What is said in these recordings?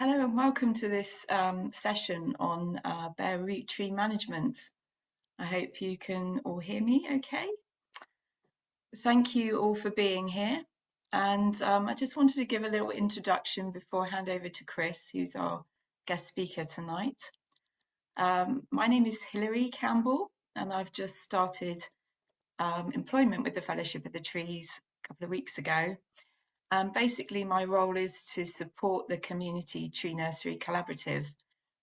Hello and welcome to this session on bare root tree management. I hope you can all hear me okay. Thank you all for being here. And I just wanted to give a little introduction before I hand over to Chris, who's our guest speaker tonight. My name is Hilary Campbell, and I've just started employment with the Fellowship of the Trees a couple of weeks ago. Basically, my role is to support the Community Tree Nursery Collaborative,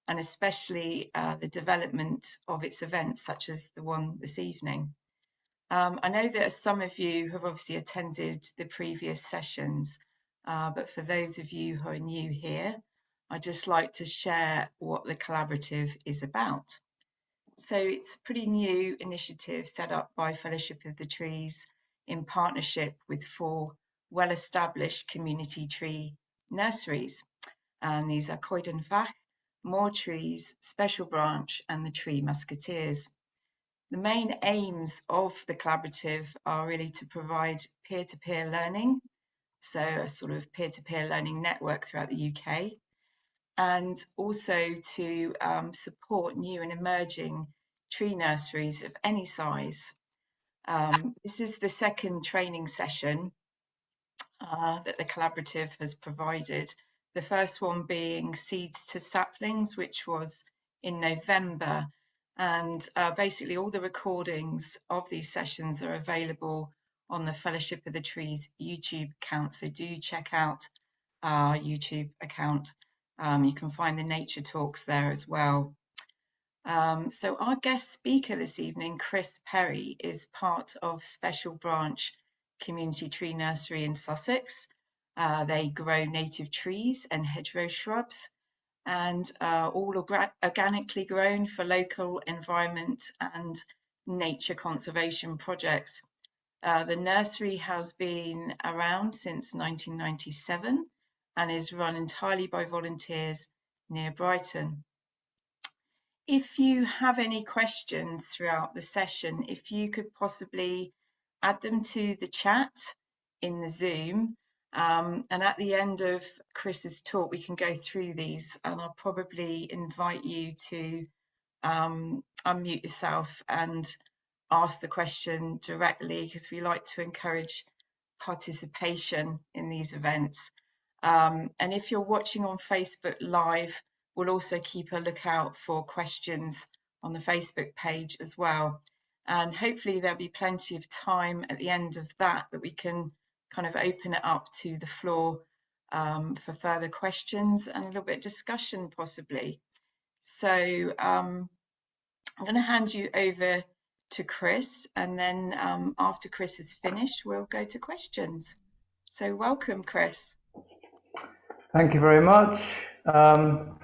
and especially the development of its events, such as the one this evening. I know that some of you have obviously attended the previous sessions, but for those of you who are new here, I'd just like to share what the collaborative is about. So it's a pretty new initiative set up by Fellowship of the Trees in partnership with 4 well-established community tree nurseries. And these are Coidenfach, More Trees, Special Branch and the Tree Musketeers. The main aims of the collaborative are really to provide peer-to-peer learning, so a sort of peer-to-peer learning network throughout the UK, and also to support new and emerging tree nurseries of any size. This is the second training session that the collaborative has provided. The first one being Seeds to Saplings, which was in November. And basically all the recordings of these sessions are available on the Fellowship of the Trees YouTube account. So do check out our YouTube account. You can find the nature talks there as well. So our guest speaker this evening, Chris Perry, is part of Special Branch Community Tree Nursery in Sussex. They grow native trees and hedgerow shrubs, and all organically grown for local environment and nature conservation projects. The nursery has been around since 1997 and is run entirely by volunteers near Brighton. If you have any questions throughout the session, if you could possibly add them to the chat in the Zoom, and at the end of Chris's talk, we can go through these, and I'll probably invite you to unmute yourself and ask the question directly, because we like to encourage participation in these events. And if you're watching on Facebook Live, we'll also keep a lookout for questions on the Facebook page as well. And hopefully there'll be plenty of time at the end of that we can kind of open it up to the floor for further questions and a little bit of discussion possibly. So I'm going to hand you over to Chris, and then after Chris is finished, we'll go to questions. So welcome, Chris. Thank you very much. Hello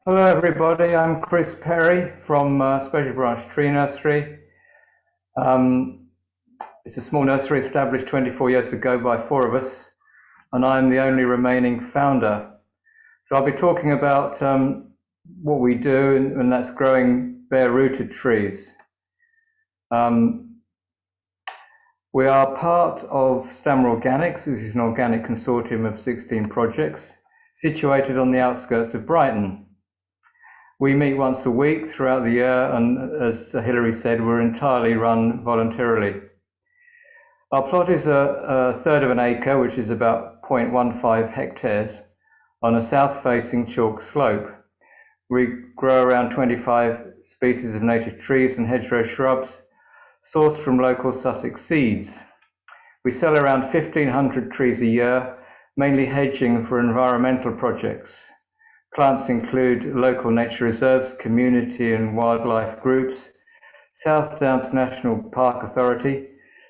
everybody, I'm Chris Perry from Special Branch Tree Nursery. It's a small nursery established 24 years ago by 4 of us, and I'm the only remaining founder. So I'll be talking about what we do, and that's growing bare-rooted trees. We are part of Stammer Organics, which is an organic consortium of 16 projects situated on the outskirts of Brighton. We meet once a week throughout the year, and as Hilary said, we're entirely run voluntarily. Our plot is a third of an acre, which is about 0.15 hectares, on a south-facing chalk slope. We grow around 25 species of native trees and hedgerow shrubs, sourced from local Sussex seeds. We sell around 1,500 trees a year, mainly hedging for environmental projects. Clients include local nature reserves, community and wildlife groups, South Downs National Park Authority,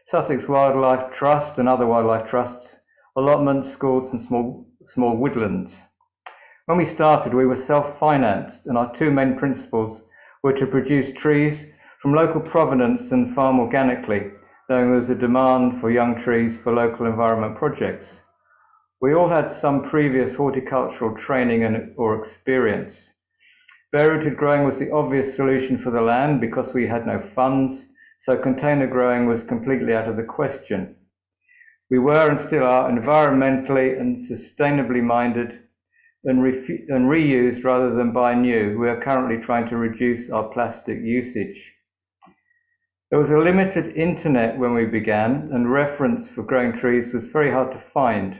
Sussex Wildlife Trust and other wildlife trusts, allotments, schools and small woodlands. When we started, we were self-financed, and our 2 main principles were to produce trees from local provenance and farm organically, knowing there was a demand for young trees for local environment projects. We all had some previous horticultural training or experience. Bare-rooted growing was the obvious solution for the land because we had no funds, so container growing was completely out of the question. We were and still are environmentally and sustainably minded. and reuse rather than buy new. We are currently trying to reduce our plastic usage. There was a limited internet when we began, and reference for growing trees was very hard to find.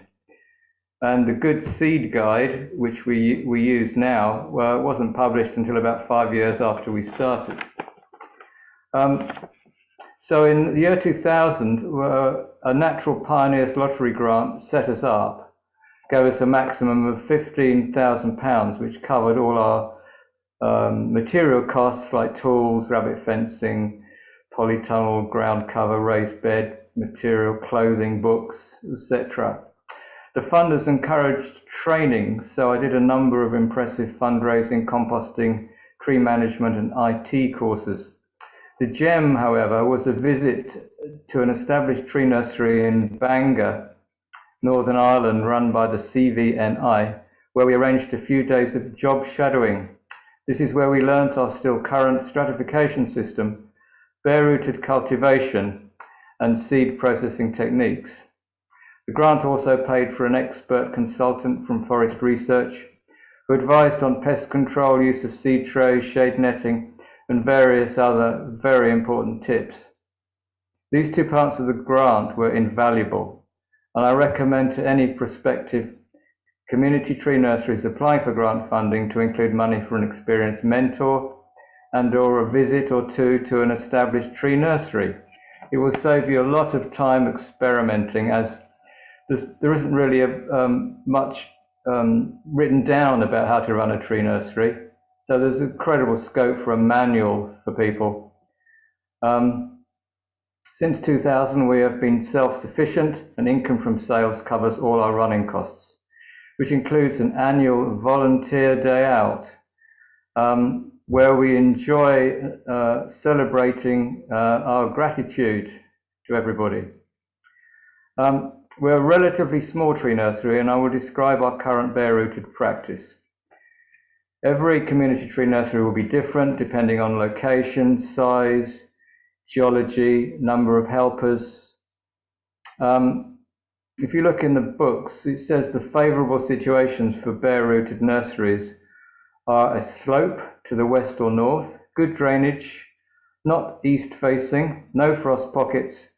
And the good seed guide, which we use now, wasn't published until about 5 years after we started. So in the year 2000, a Natural Pioneers Lottery grant set us up, gave us a maximum of £15,000, which covered all our material costs like tools, rabbit fencing, polytunnel, ground cover, raised bed, material, clothing, books, etc. The funders encouraged training, so I did a number of impressive fundraising, composting, tree management and IT courses. The gem, however, was a visit to an established tree nursery in Bangor, Northern Ireland, run by the CVNI, where we arranged a few days of job shadowing. This is where we learnt our still current stratification system, bare-rooted cultivation and seed processing techniques. The grant also paid for an expert consultant from Forest Research who advised on pest control, use of seed trays, shade netting, and various other very important tips. These 2 parts of the grant were invaluable, and I recommend to any prospective community tree nurseries applying for grant funding to include money for an experienced mentor and/or a visit or two to an established tree nursery. It will save you a lot of time experimenting, as there isn't really much written down about how to run a tree nursery, so there's incredible scope for a manual for people. Since 2000, we have been self-sufficient, and income from sales covers all our running costs, which includes an annual volunteer day out, where we enjoy celebrating our gratitude to everybody. We're a relatively small tree nursery, and I will describe our current bare-rooted practice. Every community tree nursery will be different depending on location, size, geology, number of helpers. If you look in the books, it says the favourable situations for bare-rooted nurseries are a slope to the west or north, good drainage, not east-facing, no frost pockets,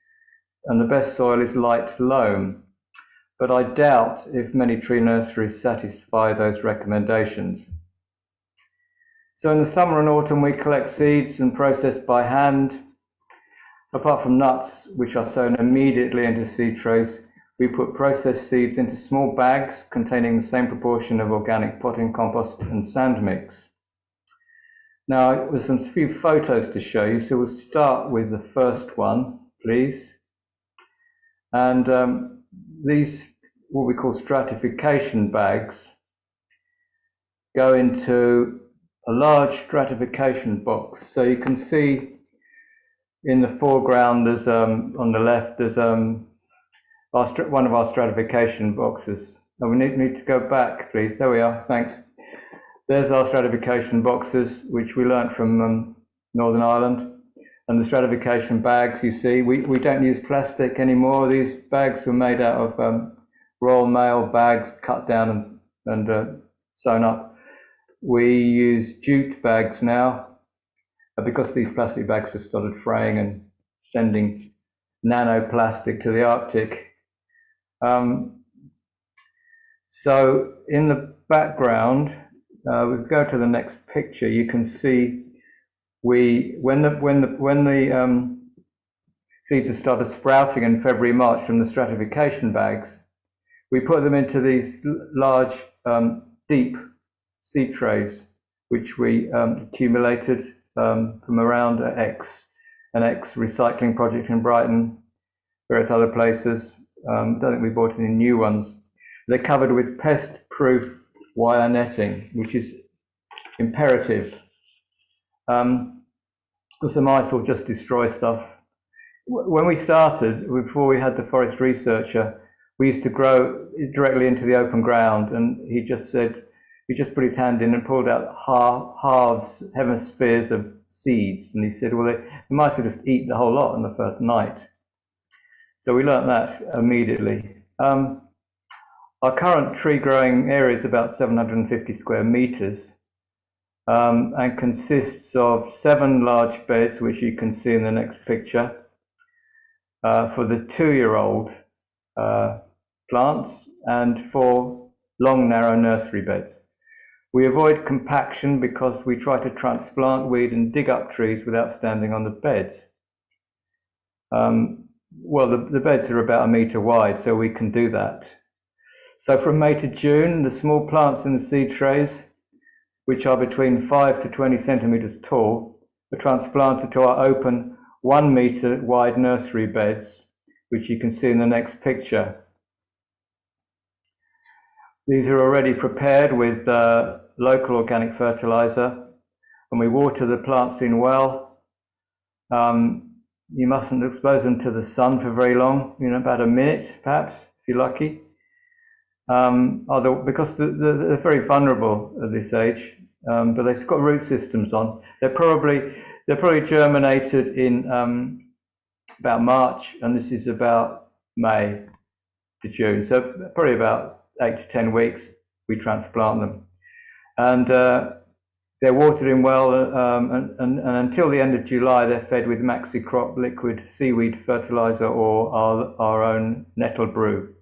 and the best soil is light loam. But I doubt if many tree nurseries satisfy those recommendations. So in the summer and autumn we collect seeds and process by hand. Apart from nuts, which are sown immediately into seed trays, we put processed seeds into small bags containing the same proportion of organic potting compost and sand mix. Now there's some few photos to show you, so we'll start with the first one, please. And these, what we call stratification bags, go into a large stratification box. So you can see in the foreground, there's on the left, there's one of our stratification boxes. And we need to go back, please. There we are, thanks. There's our stratification boxes, which we learnt from Northern Ireland. And the stratification bags, you see, we don't use plastic anymore. These bags were made out of Royal Mail bags, cut down and sewn up. We use jute bags now because these plastic bags have started fraying and sending nanoplastic to the Arctic. So in the background, we go to the next picture. You can see when the seeds have started sprouting in February, March from the stratification bags, we put them into these large, deep seed trays, which we accumulated from around an X recycling project in Brighton, various other places. Don't think we bought any new ones. They're covered with pest-proof wire netting, which is imperative. Because the mice will just destroy stuff. When we started, before we had the forest researcher, we used to grow directly into the open ground, and he just put his hand in and pulled out halves, hemispheres of seeds, and he said, well, the mice will just eat the whole lot on the first night. So we learnt that immediately. Our current tree growing area is about 750 square metres and consists of 7 large beds, which you can see in the next picture, for the 2-year-old plants and 4 long, narrow nursery beds. We avoid compaction because we try to transplant, weed and dig up trees without standing on the beds. Well, the beds are about 1 metre wide, so we can do that. So from May to June, the small plants in the seed trays, which are between 5 to 20 centimetres tall, are transplanted to our open 1 metre wide nursery beds, which you can see in the next picture. These are already prepared with local organic fertiliser, and we water the plants in well. You mustn't expose them to the sun for very long, about a minute perhaps, if you're lucky. Because they're very vulnerable at this age, but they've got root systems on. They're probably germinated in about March, and this is about May to June, so probably about 8 to 10 weeks we transplant them, and they're watered in well, and until the end of July they're fed with maxi crop liquid seaweed fertiliser or our own nettle brew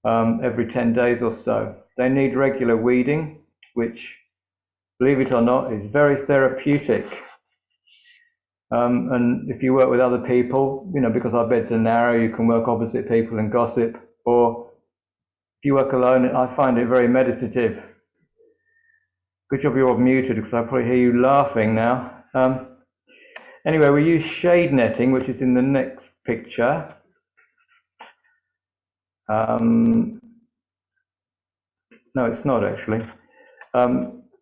every 10 days or so. They need regular weeding, which, believe it or not, is very therapeutic. And if you work with other people, because our beds are narrow, you can work opposite people and gossip, or if you work alone, I find it very meditative. Good job you're all muted, because I probably hear you laughing now. Anyway, we use shade netting, which is in the next picture. No, it's not actually.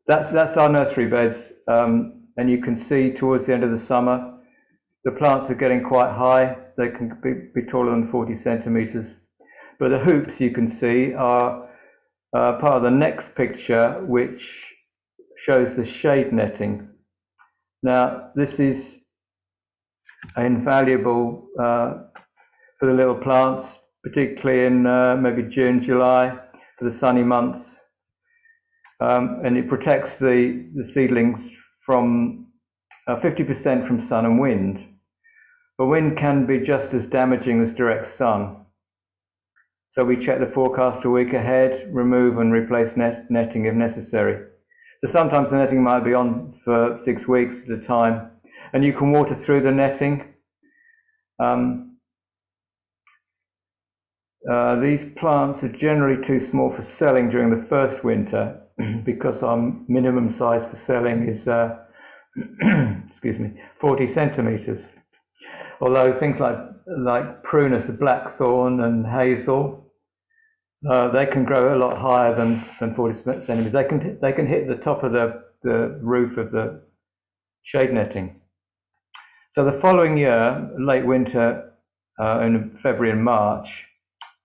That's our nursery beds, and you can see towards the end of the summer, the plants are getting quite high. They can be taller than 40 centimetres. But the hoops you can see are part of the next picture, which shows the shade netting. Now, this is invaluable for the little plants, particularly in maybe June, July, for the sunny months. And it protects the seedlings from 50% from sun and wind. But wind can be just as damaging as direct sun. So we check the forecast a week ahead, remove and replace netting if necessary. So sometimes the netting might be on for 6 weeks at a time, and you can water through the netting. These plants are generally too small for selling during the first winter because our minimum size for selling is 40 centimetres. Although things like prunus, blackthorn and hazel, they can grow a lot higher than 40 centimetres. They can hit the top of the roof of the shade netting. So the following year, late winter, in February and March,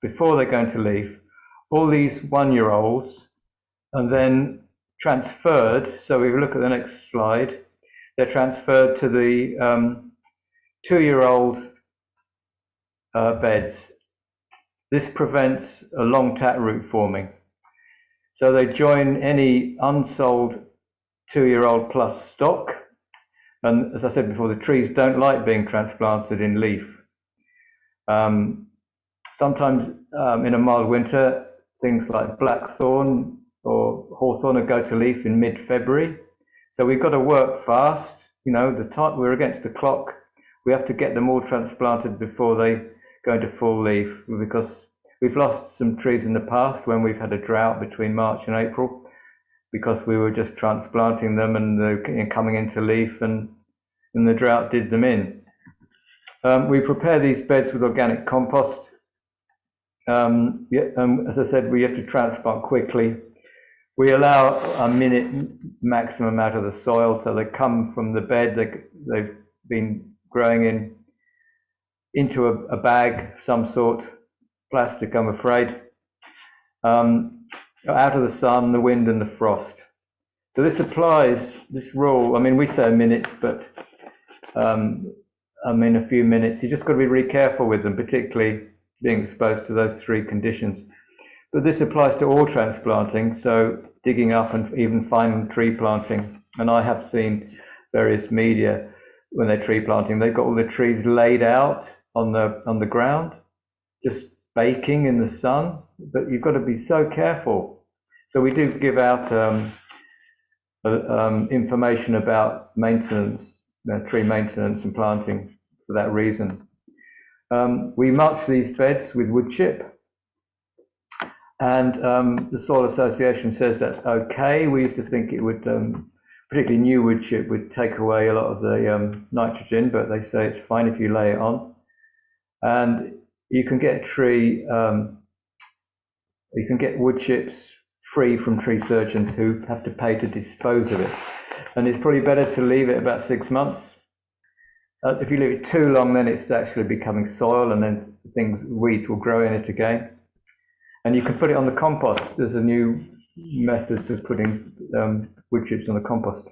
before they go into leaf, all these 1-year-olds are then transferred. So if we look at the next slide, they're transferred to the 2-year-old beds. This prevents a long taproot forming. So they join any unsold 2-year-old plus stock. And as I said before, the trees don't like being transplanted in leaf. Sometimes in a mild winter, things like blackthorn or hawthorn will go to leaf in mid-February. So we've got to work fast. We're against the clock. We have to get them all transplanted before they go into full leaf, because we've lost some trees in the past when we've had a drought between March and April, because we were just transplanting them and they're coming into leaf, and the drought did them in. We prepare these beds with organic compost. As I said, we have to transplant quickly. We allow a minute maximum out of the soil, so they come from the bed. They've been growing into a bag of some sort, plastic, I'm afraid, out of the sun, the wind and the frost. So this applies, this rule, we say a minute, but a few minutes. You just got to be really careful with them, particularly being exposed to those 3 conditions. But this applies to all transplanting, so digging up and even final tree planting. And I have seen various media when they're tree planting, they've got all the trees laid out on the ground, just baking in the sun. But you've got to be so careful. So we do give out information about maintenance, tree maintenance and planting for that reason. We mulch these beds with wood chip, and the Soil Association says that's okay. We used to think it would, particularly new wood chip, would take away a lot of the nitrogen, but they say it's fine if you lay it on. And you can get you can get wood chips free from tree surgeons who have to pay to dispose of it. And it's probably better to leave it about 6 months. If you leave it too long, then it's actually becoming soil, and then weeds will grow in it again. And you can put it on the compost. There's a new methods of putting wood chips on the compost.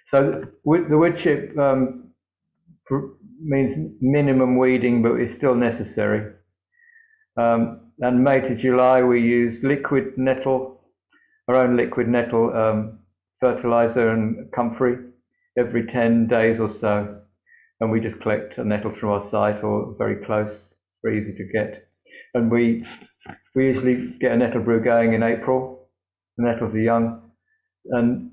So the wood chip means minimum weeding, but it's still necessary. And May to July, we use liquid nettle, our own liquid nettle fertilizer and comfrey every 10 days or so. And we just collect nettles from our site or very close, very easy to get. And we usually get a nettle brew going in April. The nettles are young, and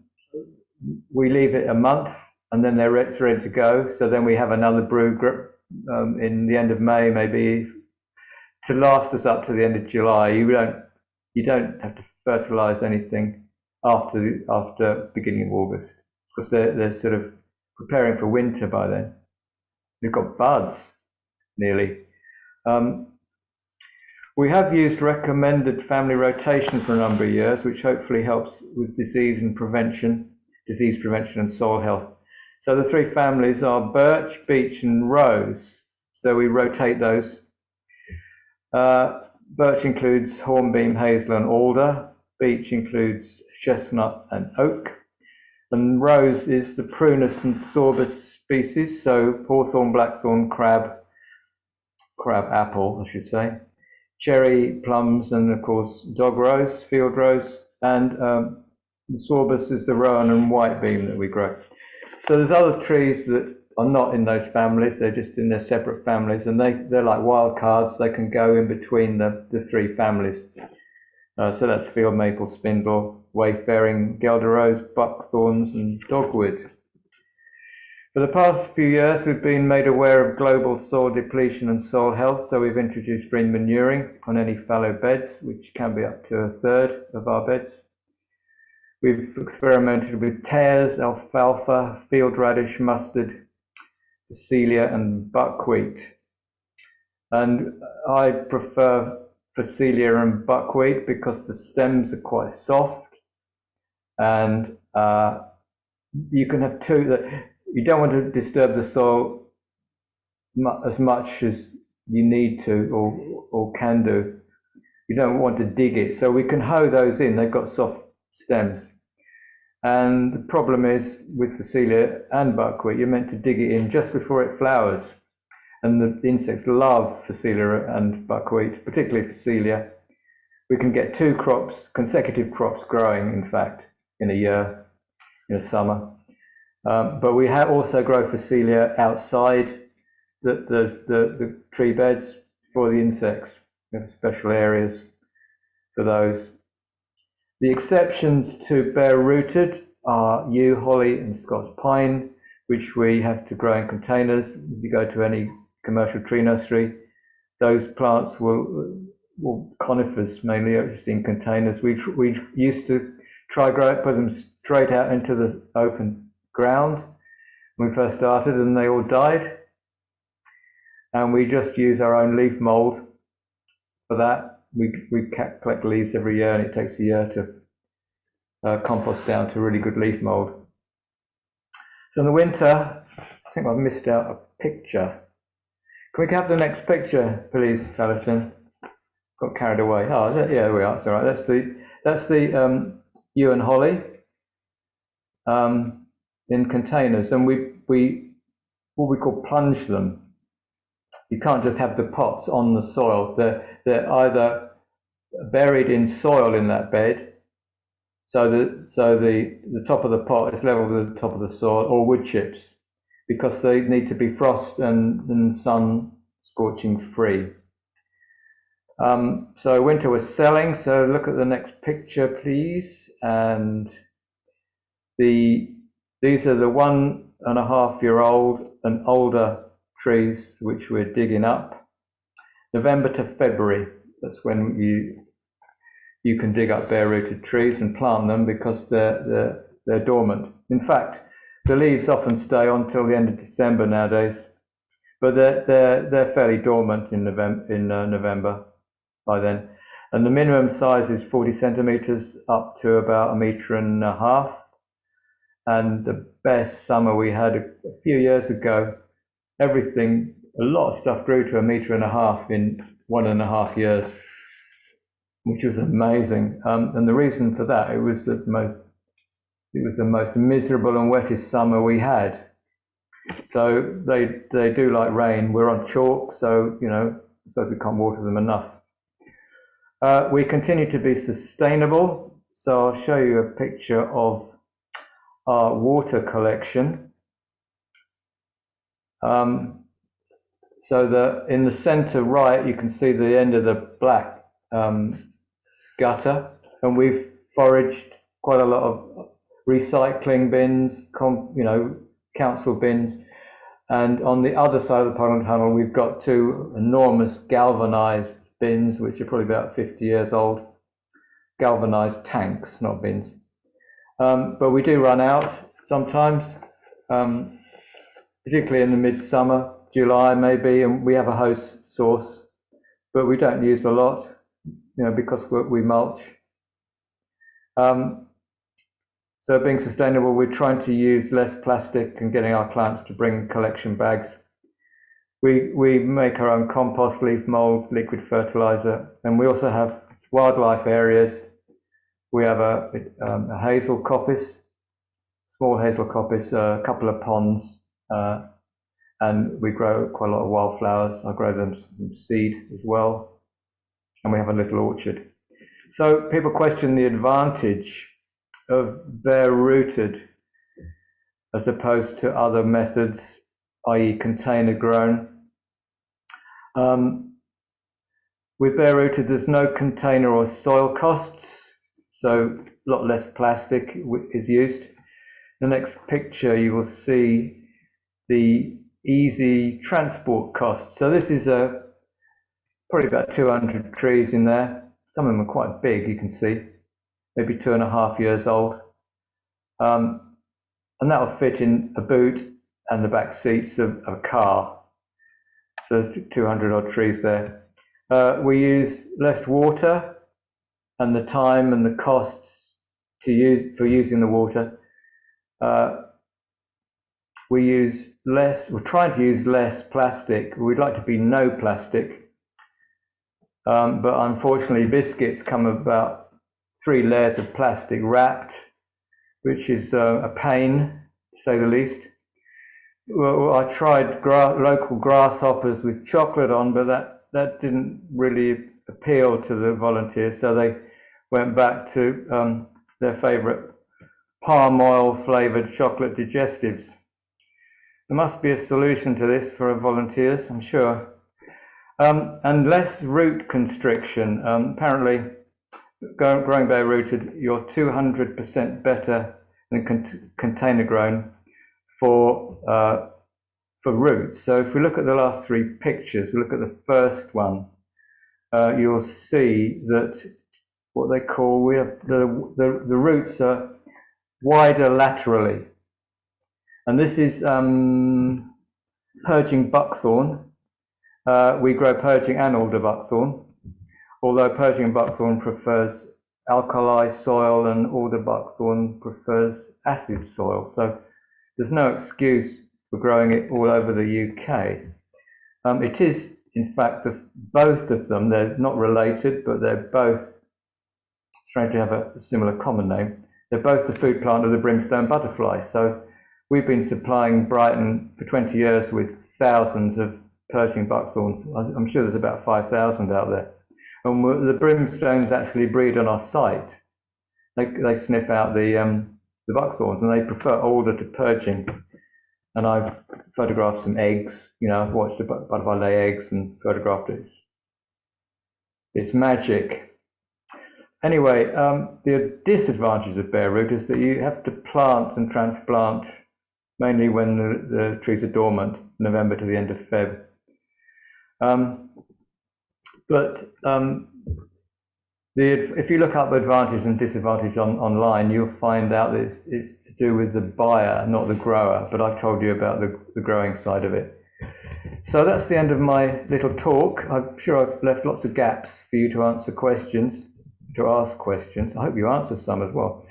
we leave it a month, and then they're ready to go. So then we have another brew in the end of May, maybe, to last us up to the end of July. You don't have to fertilize anything after beginning of August, because they're sort of preparing for winter by then. They've got buds nearly. We have used recommended family rotation for a number of years, which hopefully helps with disease prevention and soil health. So the three families are birch, beech and rose. So we rotate those. Birch includes hornbeam, hazel and alder. Beech includes chestnut and oak. And rose is the Prunus and sorbus species, so hawthorn, blackthorn, crab apple, I should say, cherry, plums, and of course dog rose, field rose, and the sorbus is the rowan and whitebeam that we grow. So there's other trees that are not in those families, they're just in their separate families, and they're like wild cards. They can go in between the three families. So that's field maple, spindle, wayfaring, guelder rose, buckthorns and dogwood. For the past few years, we've been made aware of global soil depletion and soil health, so we've introduced green manuring on any fallow beds, which can be up to a third of our beds. We've experimented with tares, alfalfa, field radish, mustard, phacelia and buckwheat. And I prefer phacelia and buckwheat because the stems are quite soft, and you can have two. You don't want to disturb the soil as much as you need to or can do. You don't want to dig it. So we can hoe those in. They've got soft stems. And the problem is with phacelia and buckwheat, you're meant to dig it in just before it flowers. And the insects love phacelia and buckwheat, particularly phacelia. We can get two crops, consecutive crops growing, in fact, in a year, in a summer. But we also grow phacelia outside the tree beds for the insects. We have special areas for those. The exceptions to bare rooted are yew, holly and Scots pine, which we have to grow in containers. If you go to any commercial tree nursery, those plants conifers mainly, are just in containers. We used to put them straight out into the open ground when we first started, and they all died. And we just use our own leaf mold for that. We collect leaves every year, and it takes a year to compost down to really good leaf mold. So in the winter, I think I've missed out a picture. Can we have the next picture, please, Alison? Got carried away. Oh, yeah, we are. It's all right. That's the yew and holly in containers, and we what we call plunge them. You can't just have the pots on the soil. They're either buried in soil in that bed, so the top of the pot is level with the top of the soil, or wood chips, because they need to be frost and sun scorching free. So winter was selling, so look at the next picture, please. And these are the 1.5-year-old and older trees which we're digging up. November to February, that's when you can dig up bare-rooted trees and plant them, because they're dormant. In fact, the leaves often stay on till the end of December nowadays, but they're fairly dormant in November by then. And the minimum size is 40 centimeters up to about 1.5 meters. And the best summer we had a few years ago, a lot of stuff grew to 1.5 meters in 1.5 years, which was amazing. And the reason for that, it was the most miserable and wettest summer we had. So they do like rain. We're on chalk, so so we can't water them enough. We continue to be sustainable. So I'll show you a picture of our water collection. So in the centre right, you can see the end of the black gutter, and we've foraged quite a lot of recycling bins, council bins, and on the other side of the Purging tunnel we've got 2 enormous galvanised bins, which are probably about 50 years old. Galvanised tanks, not bins. But we do run out sometimes, particularly in the midsummer, July maybe, and we have a hose source, but we don't use a lot, because we mulch. So being sustainable, we're trying to use less plastic and getting our clients to bring collection bags. We make our own compost, leaf mold, liquid fertilizer, and we also have wildlife areas. We have a hazel coppice, small hazel coppice, a couple of ponds, and we grow quite a lot of wildflowers. I grow them from seed as well, and we have a little orchard. So people question the advantage of bare-rooted as opposed to other methods, i.e. container grown. With bare-rooted, there's no container or soil costs, so a lot less plastic is used. The next picture, you will see the easy transport costs. So this is probably about 200 trees in there. Some of them are quite big, you can see, maybe 2.5 years old. And that'll fit in a boot and the back seats of a car. So there's 200 odd trees there. We use less water, and the time and the costs for using the water. We're trying to use less plastic. We'd like to be no plastic, but unfortunately biscuits come about 3 layers of plastic wrapped, which is a pain, to say the least. Well, I tried local grasshoppers with chocolate on, but that didn't really appeal to the volunteers, so they went back to their favourite palm oil flavoured chocolate digestives. There must be a solution to this for volunteers, I'm sure. And less root constriction. Apparently, growing bare-rooted, you're 200% better than container grown for roots. So if we look at the last 3 pictures, we look at the first one, you'll see that what they call, the roots are wider laterally. And this is Purging Buckthorn. We grow Purging and Alder Buckthorn, although Purging Buckthorn prefers alkali soil and Alder Buckthorn prefers acid soil. So there's no excuse for growing it all over the UK. It is, in fact, both of them, they're not related, but they're both, strange to have a similar common name, they're both the food plant of the brimstone butterfly. So we've been supplying Brighton for 20 years with thousands of Purging Buckthorns. I'm sure there's about 5,000 out there. And the brimstones actually breed on our site. They sniff out the buckthorns, and they prefer alder to purging. And I've photographed some eggs. You know, I've watched the butterfly lay eggs and photographed it. It's magic. Anyway, the disadvantage of bare root is that you have to plant and transplant mainly when the trees are dormant, November to the end of Feb. If you look up advantage and disadvantage online, you'll find out that it's to do with the buyer, not the grower, but I've told you about the growing side of it. So that's the end of my little talk. I'm sure I've left lots of gaps for you to answer questions, to ask questions. I hope you answer some as well.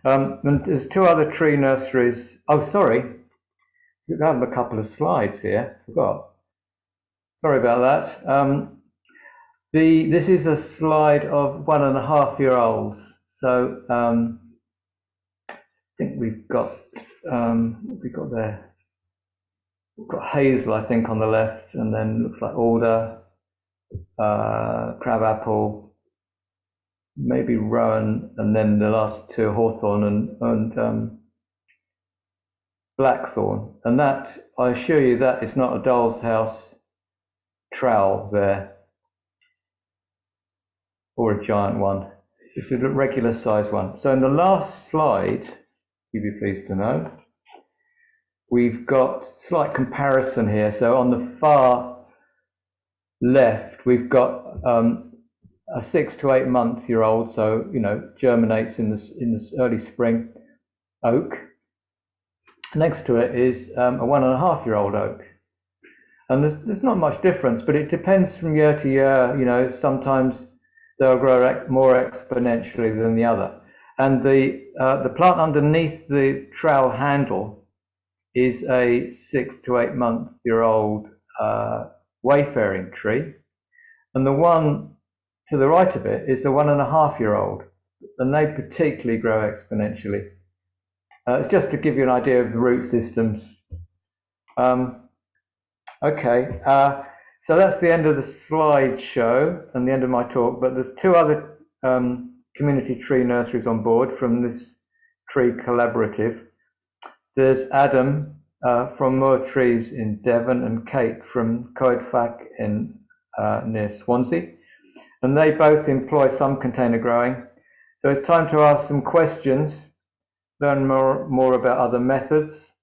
And there's 2 other tree nurseries. Oh, sorry. I have a couple of slides here. Forgot. Sorry about that. This is a slide of 1.5-year-olds. So I think we've got what have we got there? We've got hazel, I think, on the left, and then looks like alder, crabapple, maybe rowan, and then the last 2 hawthorn and blackthorn. And that, I assure you, that is not a doll's house trowel there, or a giant one. It's a regular size one. So in the last slide, you'd be pleased to know, we've got slight comparison here. So on the far left, we've got a 6 to 8 month year old, so you know, germinates in this early spring oak. Next to it is a 1.5-year-old oak, and there's not much difference, but it depends from year to year. You know, sometimes they'll grow more exponentially than the other. And the plant underneath the trowel handle is a 6 to 8 month year old wayfaring tree, and the one to the right of it is a 1.5-year-old, and they particularly grow exponentially. It's just to give you an idea of the root systems. Okay, so that's the end of the slideshow and the end of my talk, but there's 2 other community tree nurseries on board from this tree collaborative. There's Adam from Moor Trees in Devon and Kate from Coedfac in near Swansea, and they both employ some container growing. So it's time to ask some questions, learn more about other methods,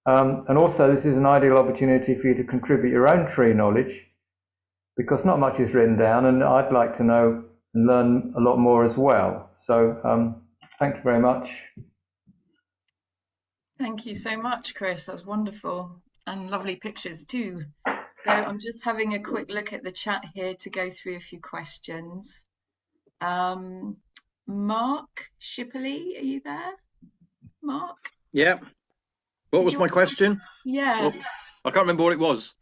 and also this is an ideal opportunity for you to contribute your own tree knowledge, because not much is written down, and I'd like to know and learn a lot more as well. So thank you very much. Thank you so much, Chris. That's wonderful, and lovely pictures too. So I'm just having a quick look at the chat here to go through a few questions. Mark Shipley, are you there? Mark? Yeah. What was my question? Yeah. Well, I can't remember what it was.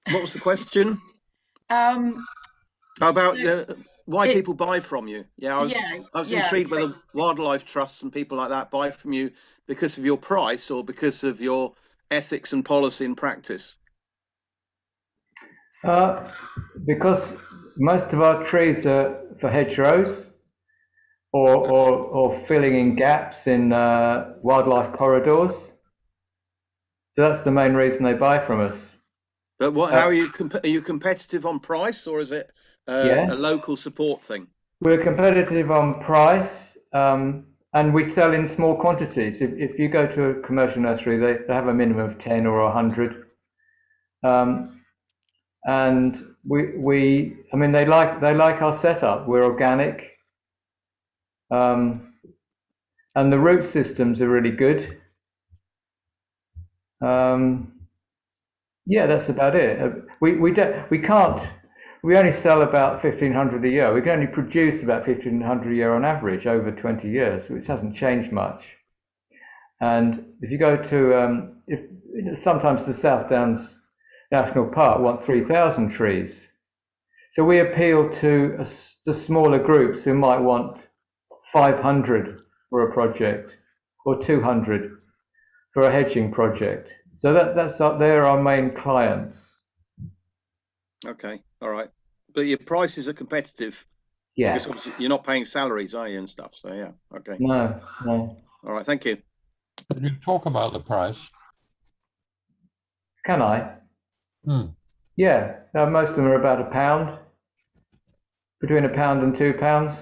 What was the question? About why people buy from you. Yeah, I was intrigued whether wildlife trusts and people like that buy from you because of your price or because of your ethics and policy and practice. Because most of our trees are for hedgerows or filling in gaps in wildlife corridors. So that's the main reason they buy from us. But what? How are you competitive on price, or is it a local support thing? We're competitive on price, and we sell in small quantities. If you go to a commercial nursery, they have a minimum of 10 or 100, and I mean, they like our setup. We're organic, and the root systems are really good. Yeah, that's about it. We only sell about 1,500 a year. We can only produce about 1,500 a year on average over 20 years, which hasn't changed much. And if you go to, sometimes the South Downs National Park want 3,000 trees. So we appeal to the smaller groups who might want 500 for a project or 200 for a hedging project. So they're our main clients. Okay, all right. But your prices are competitive. Yeah. Because obviously you're not paying salaries, are you, and stuff? So yeah, okay. No, no. All right, thank you. Can you talk about the price? Can I? Yeah, most of them are about £1, between £1 and £2.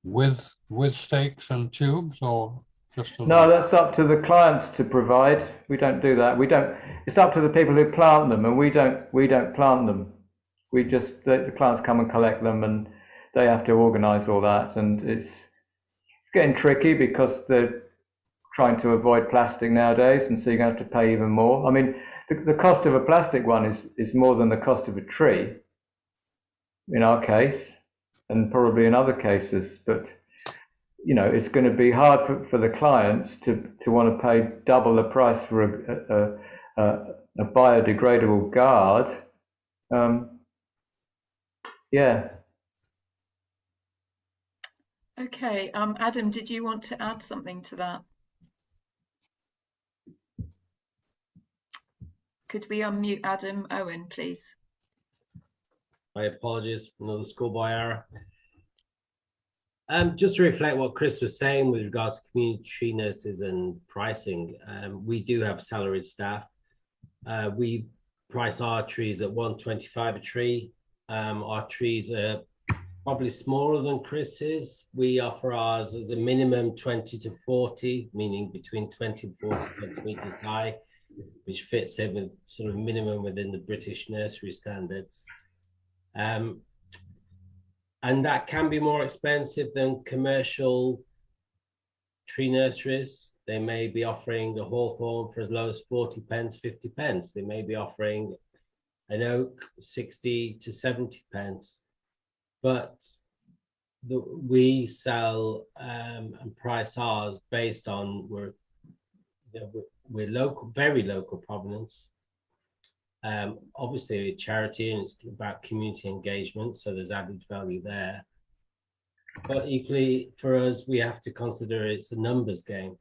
With stakes and tubes, or just no, that's up to the clients to provide. We don't do that. We don't. It's up to the people who plant them, and we don't plant them. We just the clients come and collect them, and they have to organise all that. And it's getting tricky because they're trying to avoid plastic nowadays, and so you're going to have to pay even more. I mean, the cost of a plastic one is more than the cost of a tree in our case, and probably in other cases, but you know, it's going to be hard for the clients to want to pay double the price for a biodegradable guard. Yeah. Okay, Adam, did you want to add something to that? Could we unmute Adam Owen, please? My apologies, another schoolboy error. Just to reflect what Chris was saying with regards to community tree nurseries and pricing, we do have salaried staff. We price our trees at $125 a tree. Our trees are probably smaller than Chris's. We offer ours as a minimum 20 to 40, meaning between 20 and 40 centimeters high, which fits in with sort of minimum within the British nursery standards. And that can be more expensive than commercial tree nurseries. They may be offering a hawthorn for as low as 40 pence, 50 pence. They may be offering an oak 60 to 70 pence. But we sell and price ours based on we're local, very local provenance. Obviously a charity, and it's about community engagement, so there's added value there. But equally for us, we have to consider it's a numbers game.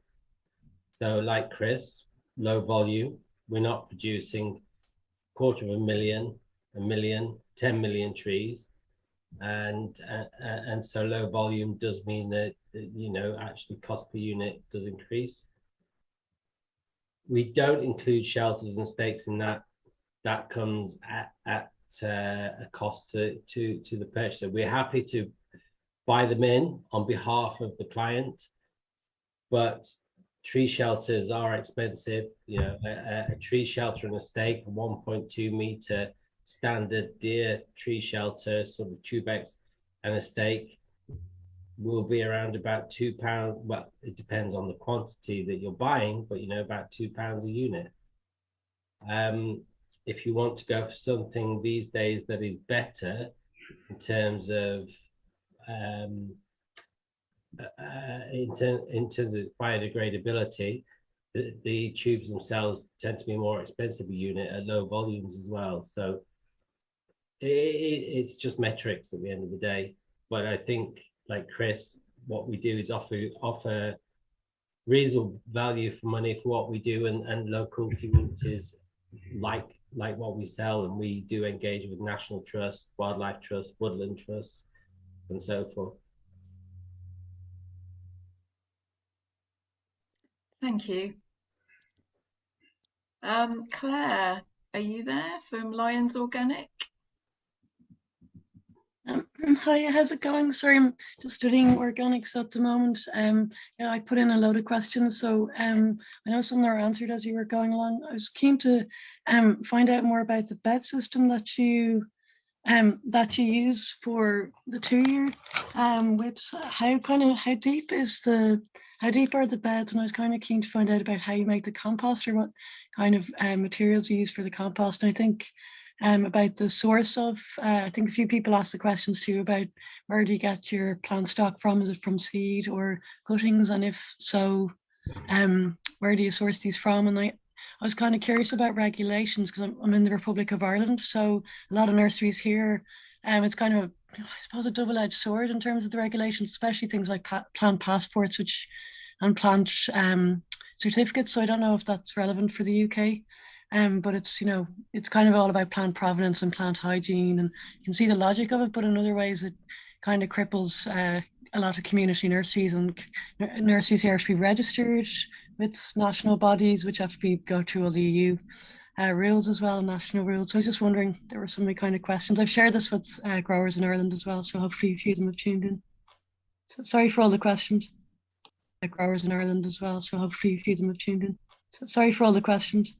So like Chris, low volume, we're not producing 250,000, 1 million, 10 million trees. And so low volume does mean that, you know, actually cost per unit does increase. We don't include shelters and stakes in that. That comes at a cost to the purchaser. We're happy to buy them in on behalf of the client, but tree shelters are expensive. You know, a tree shelter and a stake, a 1.2 meter standard deer tree shelter, sort of tubex, and a stake will be around about £2. Well, it depends on the quantity that you're buying, but you know, about £2 a unit. If you want to go for something these days that is better in terms of in terms of biodegradability, the tubes themselves tend to be more expensive a unit at low volumes as well. So it's just metrics at the end of the day. But I think, like Chris, what we do is offer reasonable value for money for what we do, and local communities like what we sell, and we do engage with National Trust, Wildlife Trust, Woodland Trust, and so forth. Thank you. Claire, are you there from Lyons Organic? Hi, how's it going? Sorry, I'm just studying organics at the moment. Yeah, I put in a load of questions, so I know some are answered as you were going along. I was keen to find out more about the bed system that you use for the 2-year whips. How deep are the beds? And I was kind of keen to find out about how you make the compost, or what kind of materials you use for the compost. And I think about the source of, I think a few people asked the questions too about where do you get your plant stock from? Is it from seed or cuttings? And if so, where do you source these from? And I was kind of curious about regulations, because I'm in the Republic of Ireland, so a lot of nurseries here, it's kind of, I suppose, a double-edged sword in terms of the regulations, especially things like plant passports, and plant certificates. So I don't know if that's relevant for the UK. But it's, it's kind of all about plant provenance and plant hygiene, and you can see the logic of it, but in other ways it kind of cripples a lot of community nurseries, and nurseries here have to be registered with national bodies, which have to go through all the EU rules as well, national rules. So I was just wondering, there were so many kind of questions. I've shared this with growers in Ireland as well, so hopefully a few of them have tuned in. So sorry for all the questions. Growers in Ireland as well, so hopefully a few of them have tuned in. So sorry for all the questions.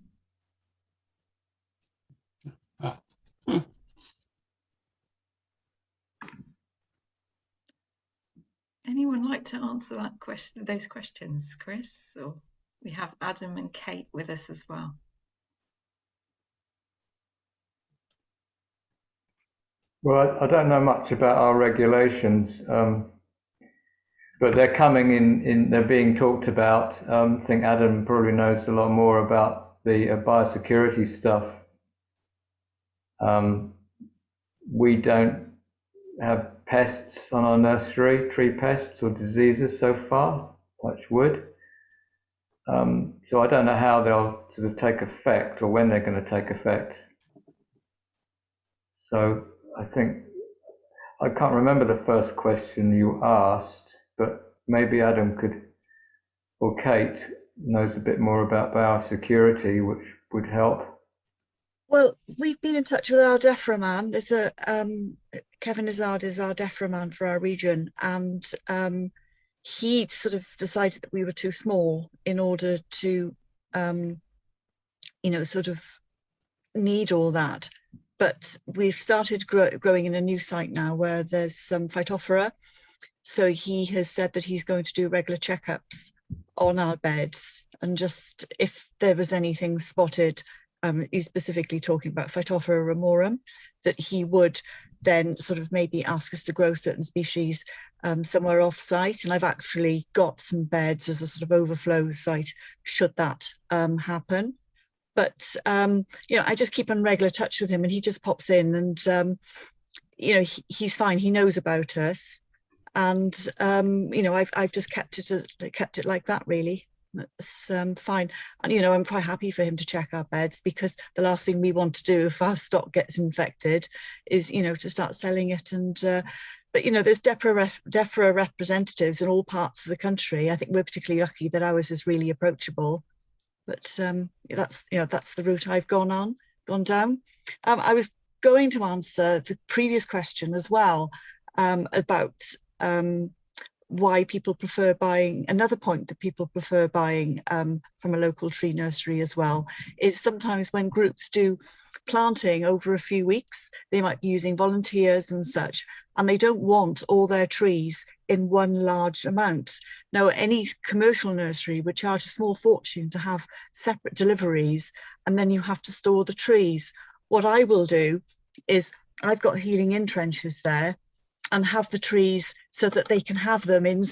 Anyone like to answer that question, those questions, Chris? Or we have Adam and Kate with us as well. Well, I don't know much about our regulations, but they're coming in. They're being talked about. I think Adam probably knows a lot more about the biosecurity stuff. We don't have pests on our nursery, tree pests or diseases so far, touch wood. So I don't know how they'll sort of take effect or when they're going to take effect. So I think, I can't remember the first question you asked, but maybe Adam could, or Kate knows a bit more about biosecurity, which would help. Well, we've been in touch with our DEFRA man. There's a Kevin Izzard is our DEFRA man for our region, and he sort of decided that we were too small in order to, sort of need all that. But we've started growing in a new site now where there's some Phytophthora. So he has said that he's going to do regular checkups on our beds, and just if there was anything spotted, he's specifically talking about Phytophthora ramorum, that he would then sort of maybe ask us to grow certain species somewhere off site. And I've actually got some beds as a sort of overflow site should that happen. But I just keep in regular touch with him, and he just pops in, and he's fine. He knows about us, and I've just kept it like that, really. That's fine. And I'm quite happy for him to check our beds, because the last thing we want to do if our stock gets infected is to start selling it. And but there's DEFRA representatives in all parts of the country. I think we're particularly lucky that ours is really approachable. But that's the route I've gone down. I was going to answer the previous question as well, about why people prefer buying. Another point that people prefer buying from a local tree nursery as well is sometimes when groups do planting over a few weeks, they might be using volunteers and such, and they don't want all their trees in one large amount. Now, any commercial nursery would charge a small fortune to have separate deliveries, and then you have to store the trees. What I will do is, I've got healing in trenches there, and have the trees so that they can have them in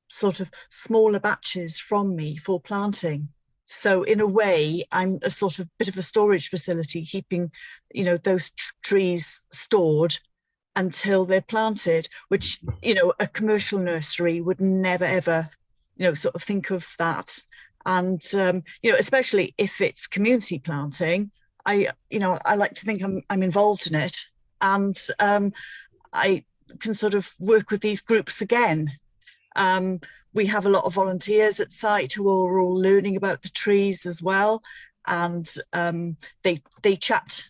sort of smaller batches from me for planting. So in a way, I'm a sort of bit of a storage facility, keeping, those trees stored until they're planted, which, a commercial nursery would never, ever, sort of think of that. And, especially if it's community planting, I like to think I'm involved in it. And I can sort of work with these groups again. We have a lot of volunteers at site who are all learning about the trees as well, and they chat,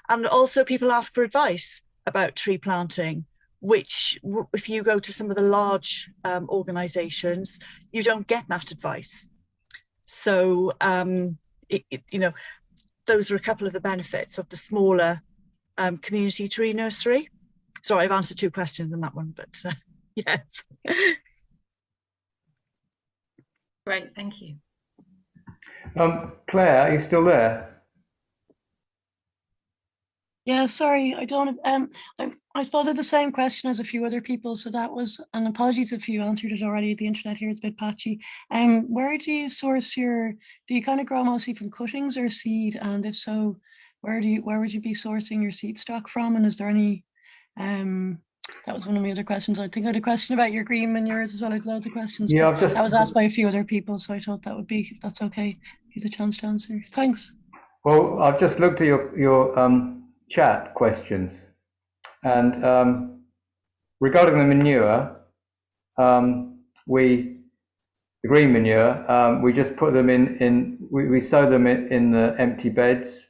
and also people ask for advice about tree planting, which if you go to some of the large organizations, you don't get that advice. So those are a couple of the benefits of the smaller community tree nursery. Sorry, I've answered two questions in that one, but yes. Great, thank you. Claire, are you still there? Yeah, sorry, I don't. I suppose I had the same question as a few other people, so that was. And apologies if you answered it already. The internet here is a bit patchy. Where do you source your? Do you kind of grow mostly from cuttings or seed? And if so, where would you be sourcing your seed stock from? And is there any? That was one of my other questions. I think I had a question about your green manures as well. I had loads of questions. Yeah, that was asked by a few other people, so I thought that would be, if that's okay, give you the chance to answer. Thanks. Well, I've just looked at your chat questions, and regarding the manure, the green manure, we just put them we sow them in the empty beds,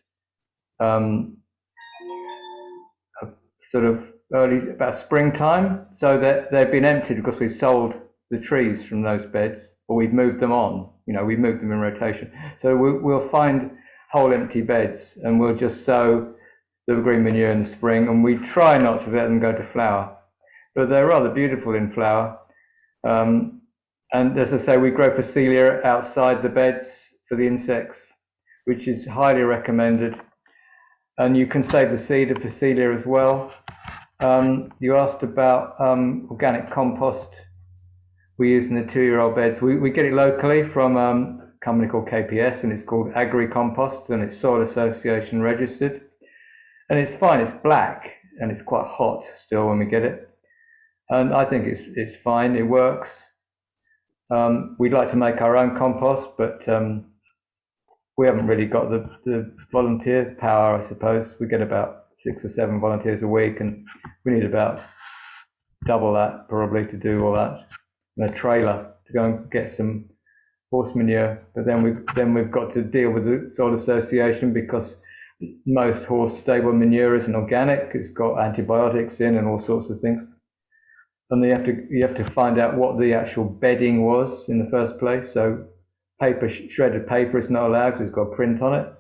sort of early, about springtime, so that they've been emptied because we've sold the trees from those beds, or we've moved them on, we've moved them in rotation. So we'll find whole empty beds and we'll just sow the green manure in the spring, and we try not to let them go to flower, but they're rather beautiful in flower. And as I say, we grow Phacelia outside the beds for the insects, which is highly recommended. And you can save the seed of Phacelia as well. You asked about organic compost we use in the 2-year-old beds. We get it locally from a company called KPS, and it's called Agri-Compost, and it's Soil Association registered. And it's fine, it's black, and it's quite hot still when we get it. And I think it's fine, it works. We'd like to make our own compost, but we haven't really got the volunteer power, I suppose. We get about 6 or 7 volunteers a week, and we need about double that probably to do all that. And a trailer to go and get some horse manure, but then we've got to deal with the Soil Association, because most horse stable manure isn't organic. It's got antibiotics in and all sorts of things. And you have to find out what the actual bedding was in the first place. So shredded paper is not allowed because it's got a print on it.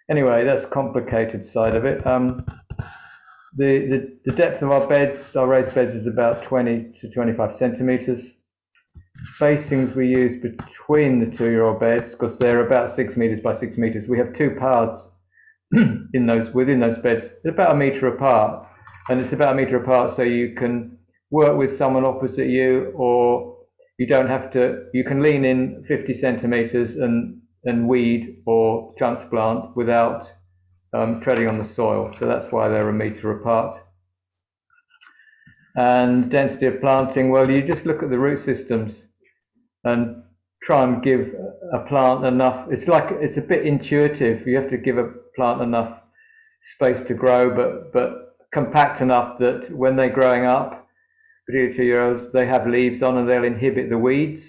Anyway, that's the complicated side of it. The depth of our beds, our raised beds, is about 20 to 25 centimetres. Spacings we use between the 2-year-old beds, because they're about 6 metres by 6 metres. We have 2 paths within those beds. They're about 1 metre apart, and it's about 1 metre apart so you can work with someone opposite you, or you don't have to. You can lean in 50 centimetres and weed or transplant without treading on the soil. So that's why they're 1 metre apart. And density of planting, well, you just look at the root systems and try and give a plant enough. It's a bit intuitive. You have to give a plant enough space to grow, but compact enough that when they're growing up, particularly 2-year-olds, they have leaves on and they'll inhibit the weeds.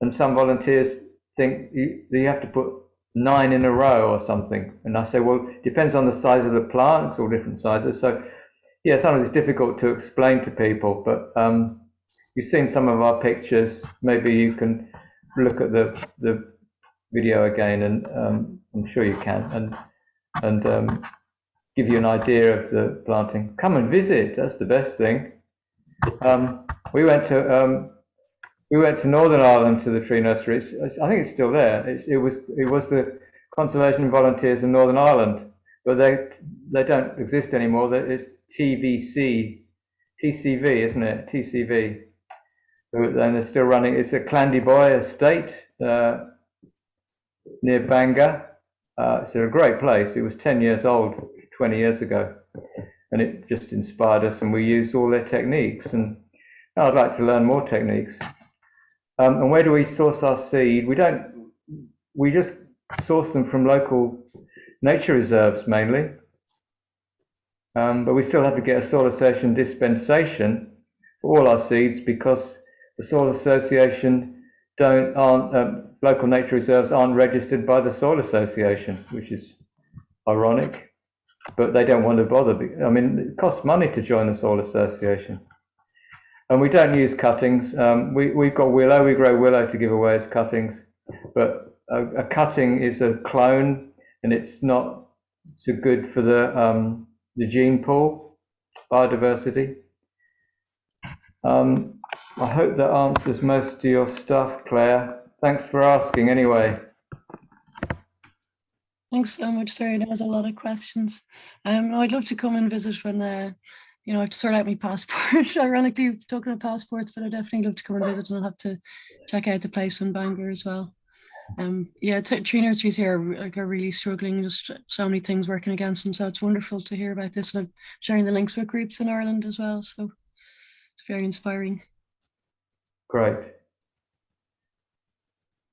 And some volunteers think you have to put 9 in a row or something. And I say, well, it depends on the size of the plant. It's all different sizes. So yeah, sometimes it's difficult to explain to people, but you've seen some of our pictures. Maybe you can look at the video again, and I'm sure you can, and give you an idea of the planting. Come and visit. That's the best thing. We went to Northern Ireland to the tree nursery. I think it's still there. It was the conservation volunteers in Northern Ireland, but they don't exist anymore. It's TCV, isn't it? TCV. And they're still running. It's a Clandy estate near Bangor. It's a great place. It was 10 years old 20 years ago, and it just inspired us, and we used all their techniques, and I'd like to learn more techniques. And where do we source our seed? We just source them from local nature reserves mainly, but we still have to get a Soil Association dispensation for all our seeds, because the Soil Association local nature reserves aren't registered by the Soil Association, which is ironic, but they don't want to bother. I mean, it costs money to join the Soil Association. And we don't use cuttings. We've got willow. We grow willow to give away as cuttings, but a cutting is a clone, and it's not so good for the gene pool, biodiversity. I hope that answers most of your stuff, Claire. Thanks for asking anyway. Thanks so much, Sarah. That was a lot of questions. I'd love to come and visit when I have to sort out my passport. Ironically, talking of passports, but I'd definitely love to come and visit, and I'll have to check out the place in Bangor as well. Yeah, tree nurseries here are really struggling. Just so many things working against them. So it's wonderful to hear about this, and I'm sharing the links with groups in Ireland as well. So it's very inspiring. Great.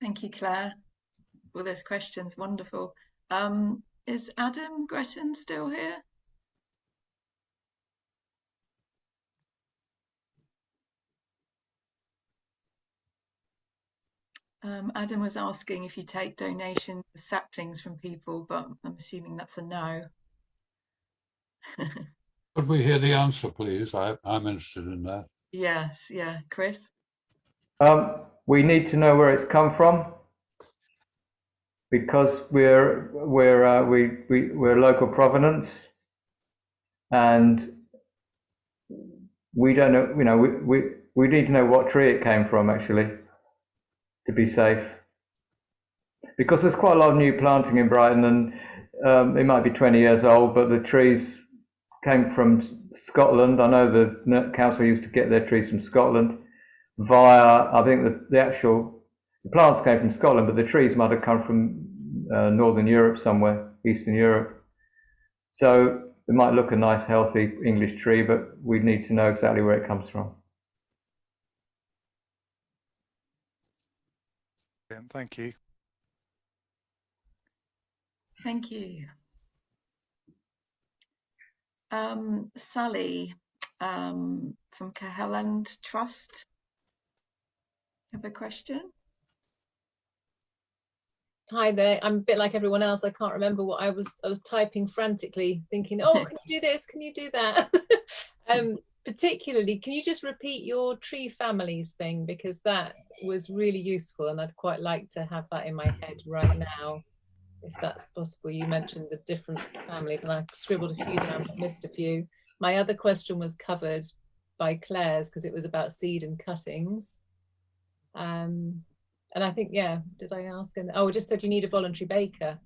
Thank you, Claire, for those questions. Wonderful. Is Adam Gretton still here? Adam was asking if you take donations of saplings from people, but I'm assuming that's a no. Could we hear the answer, please? I'm interested in that. Yes, yeah, Chris. We need to know where it's come from, because we're local provenance, and we don't know. You know, we need to know what tree it came from, actually, to be safe. Because there's quite a lot of new planting in Brighton, and it might be 20 years old, but the trees came from Scotland. I know the council used to get their trees from Scotland via, I think the plants came from Scotland, but the trees might have come from Northern Europe somewhere, Eastern Europe. So it might look a nice, healthy English tree, but we need to know exactly where it comes from. Thank you. Thank you. Sally from Cahelland Trust. Have a question? Hi there. I'm a bit like everyone else. I can't remember what I was typing frantically, thinking, oh, can you do this? Can you do that? Particularly, can you just repeat your tree families thing? Because that was really useful, and I'd quite like to have that in my head right now, if that's possible. You mentioned the different families, and I scribbled a few down, but missed a few. My other question was covered by Claire's, because it was about seed and cuttings. And I think, yeah, did I ask? Oh, I just said you need a voluntary baker.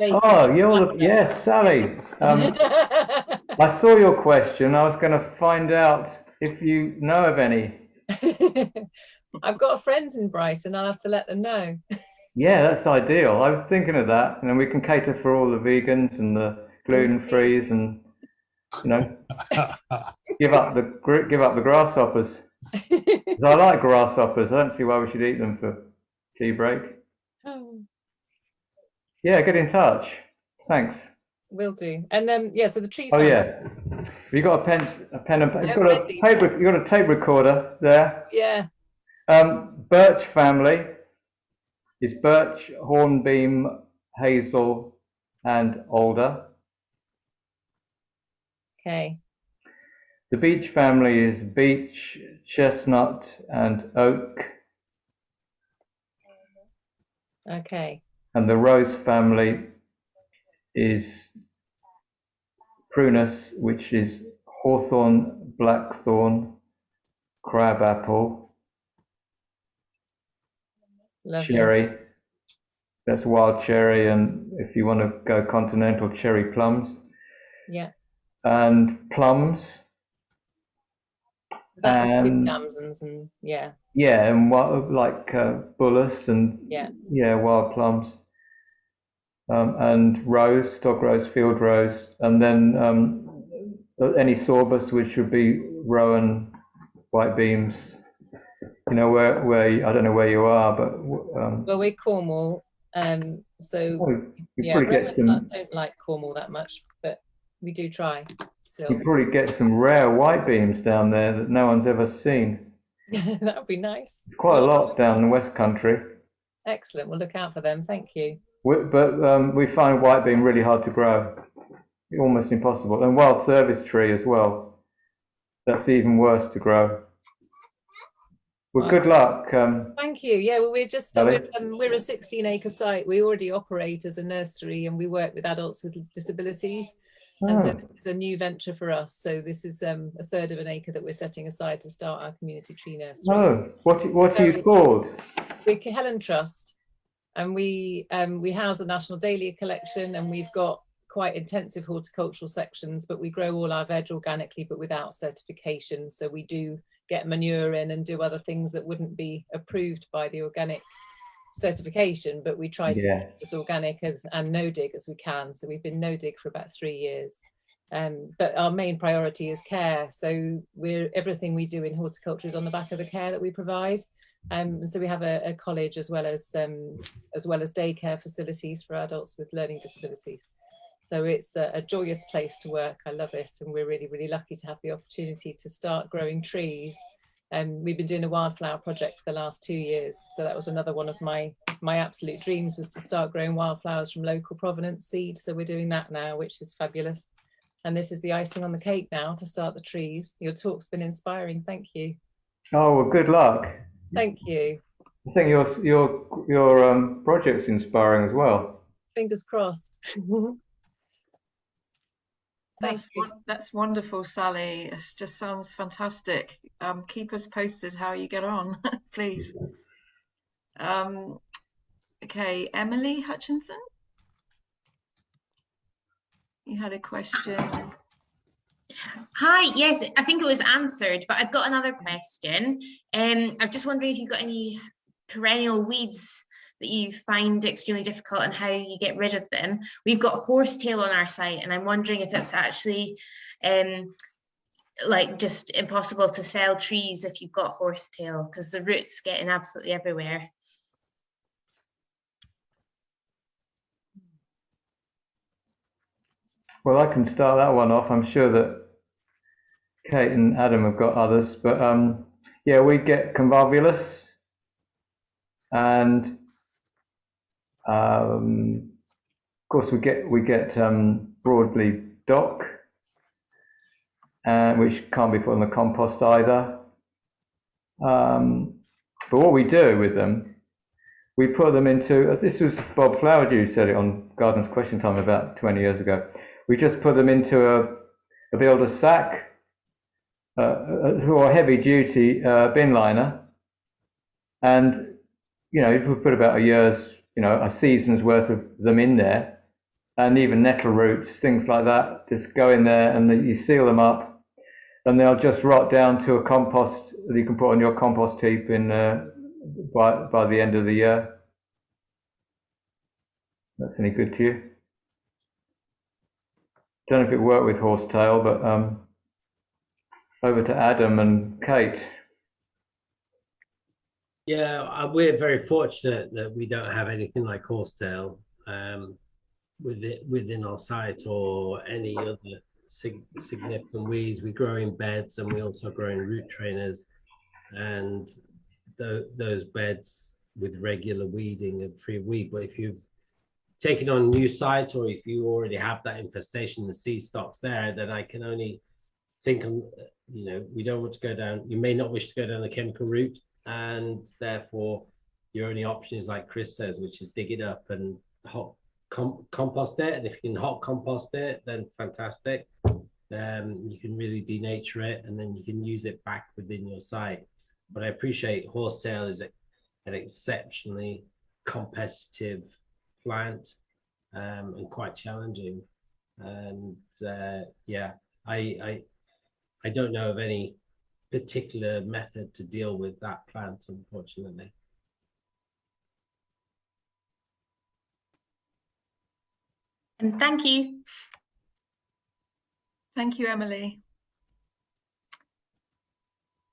Oh, yes, Sally. I saw your question. I was going to find out if you know of any. I've got friends in Brighton. I'll have to let them know. Yeah, that's ideal. I was thinking of that, and then we can cater for all the vegans and the gluten-frees, and you know, give up the grasshoppers. I like grasshoppers. I don't see why we should eat them for tea break. Oh. Yeah, get in touch. Thanks. Will do. And then yeah, so the tree. Oh yeah. Have you got a pen and paper? You got a tape recorder there. Yeah. Birch Family is birch, hornbeam, hazel, and alder. Okay. The beech family is beech, chestnut, and oak. Okay. And the rose family is prunus, which is hawthorn, blackthorn, crabapple, cherry. That's wild cherry, and if you want to go continental, cherry plums. Yeah. And plums. And damsons and yeah. Yeah, and like bullace and wild plums. And rose, stock rose, field rose, and then any sorbus, which would be rowan, white beams. You know where I don't know where you are, but well, we're Cornwall, so yeah, I don't like Cornwall that much, but we do try. Still. You probably get some rare white beams down there that no one's ever seen. That would be nice. It's quite a lot down the West Country. Excellent. We'll look out for them. Thank you. But we find white beam really hard to grow, almost impossible. And wild service tree as well. That's even worse to grow. Well, good luck. Thank you. Yeah, well, we're a 16-acre site. We already operate as a nursery, and we work with adults with disabilities. And so it's a new venture for us. So this is a third of an acre that we're setting aside to start our community tree nursery. Oh, what are you called? We're Cahelland Trust, and we house the National Dahlia collection, and we've got quite intensive horticultural sections, but we grow all our veg organically, but without certification. So we do get manure in and do other things that wouldn't be approved by the organic certification, but we try to be as organic and no dig as we can. So we've been no dig for about 3 years, but our main priority is care. So everything we do in horticulture is on the back of the care that we provide. So we have a college as well as daycare facilities for adults with learning disabilities. So it's a joyous place to work. I love it, and we're really, really lucky to have the opportunity to start growing trees. We've been doing a wildflower project for the last 2 years, so that was another one of my absolute dreams, was to start growing wildflowers from local provenance seed. So we're doing that now, which is fabulous. And this is the icing on the cake now to start the trees. Your talk's been inspiring. Thank you. Oh, well, good luck. Thank you. I think your project's inspiring as well. Fingers crossed. That's wonderful, Sally. It just sounds fantastic. Keep us posted how you get on, please. Okay, Emily Hutchinson, you had a question. Hi, yes, I think it was answered, but I've got another question. I'm just wondering if you've got any perennial weeds that you find extremely difficult and how you get rid of them. We've got horsetail on our site, and I'm wondering if it's actually like just impossible to sell trees if you've got horsetail, because the roots getting absolutely everywhere. Well, I can start that one off. I'm sure that Kate and Adam have got others, but yeah, we get convolvulus, and of course we get broadleaf dock, which can't be put on the compost either. But what we do with them, we put them into, this was Bob Flowerdew said it on Gardeners Question Time about 20 years ago. We just put them into a builder's sack, or a heavy duty bin liner, and you know, we put about a year's, you know, a season's worth of them in there, and even nettle roots, things like that, just go in there, and you seal them up, and they'll just rot down to a compost that you can put on your compost heap in by the end of the year. That's any good to you? Don't know if it worked with horsetail, but over to Adam and Kate. Yeah, we're very fortunate that we don't have anything like horsetail within our site or any other significant weeds. We grow in beds, and we also grow in root trainers, and those beds with regular weeding and free weed. But if you've taken on a new site, or if you already have that infestation, the seed stocks there, then I can only think of, you know, we don't want to go down, you may not wish to go down the chemical route, and therefore your only option is like Chris says, which is dig it up and hot compost it. And if you can hot compost it, then fantastic. You can really denature it, and then you can use it back within your site. But I appreciate horsetail is an exceptionally competitive plant, and quite challenging. And yeah, I don't know of any particular method to deal with that plant, unfortunately. And thank you. Thank you, Emily.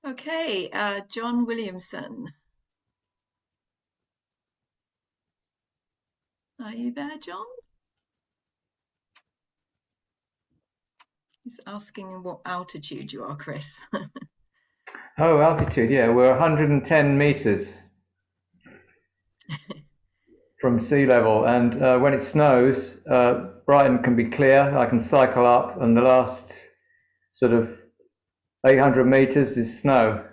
Okay, John Williamson. Are you there, John? He's asking what altitude you are, Chris. Oh, altitude, yeah, we're 110 meters from sea level, and when it snows, Brighton can be clear. I can cycle up, and the last sort of 800 meters is snow.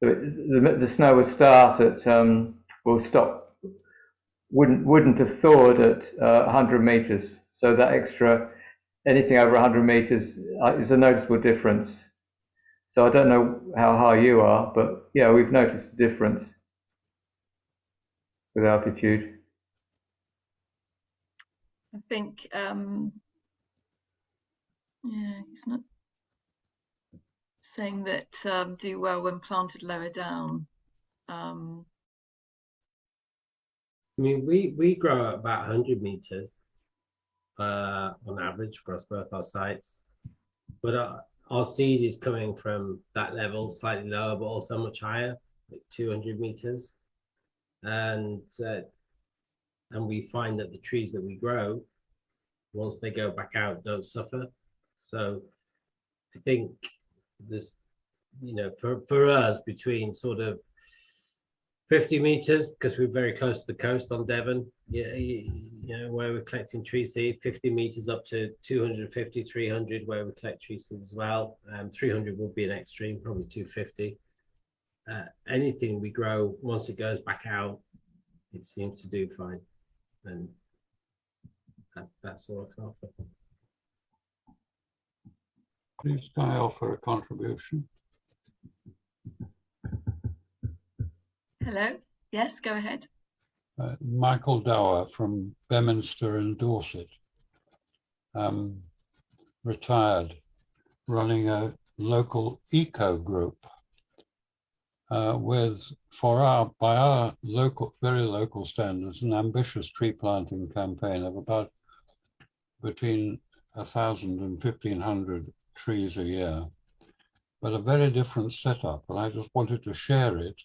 The snow would start at, will stop, wouldn't have thawed at 100 meters. So that extra, anything over 100 meters is a noticeable difference. So I don't know how high you are, but yeah, we've noticed a difference with altitude. I think, yeah, he's not saying that do well when planted lower down. I mean, we grow at about 100 meters on average across both our sites, but our seed is coming from that level, slightly lower, but also much higher. like 200 meters, and we find that the trees that we grow, once they go back out, don't suffer. So I think this, you know, for us, between sort of 50 meters, because we're very close to the coast on Devon, you know, where we're collecting tree seed, 50 meters up to 250, 300, where we collect tree seed as well. 300 would be an extreme, probably 250. Anything we grow, once it goes back out, it seems to do fine. And that's all I can offer. Please, can I offer a contribution? Hello. Yes, go ahead. Michael Dower from Beminster in Dorset, retired, running a local eco group with, by our local, very local standards, an ambitious tree planting campaign of about between 1,000 and 1,500 trees a year, but a very different setup. And I just wanted to share it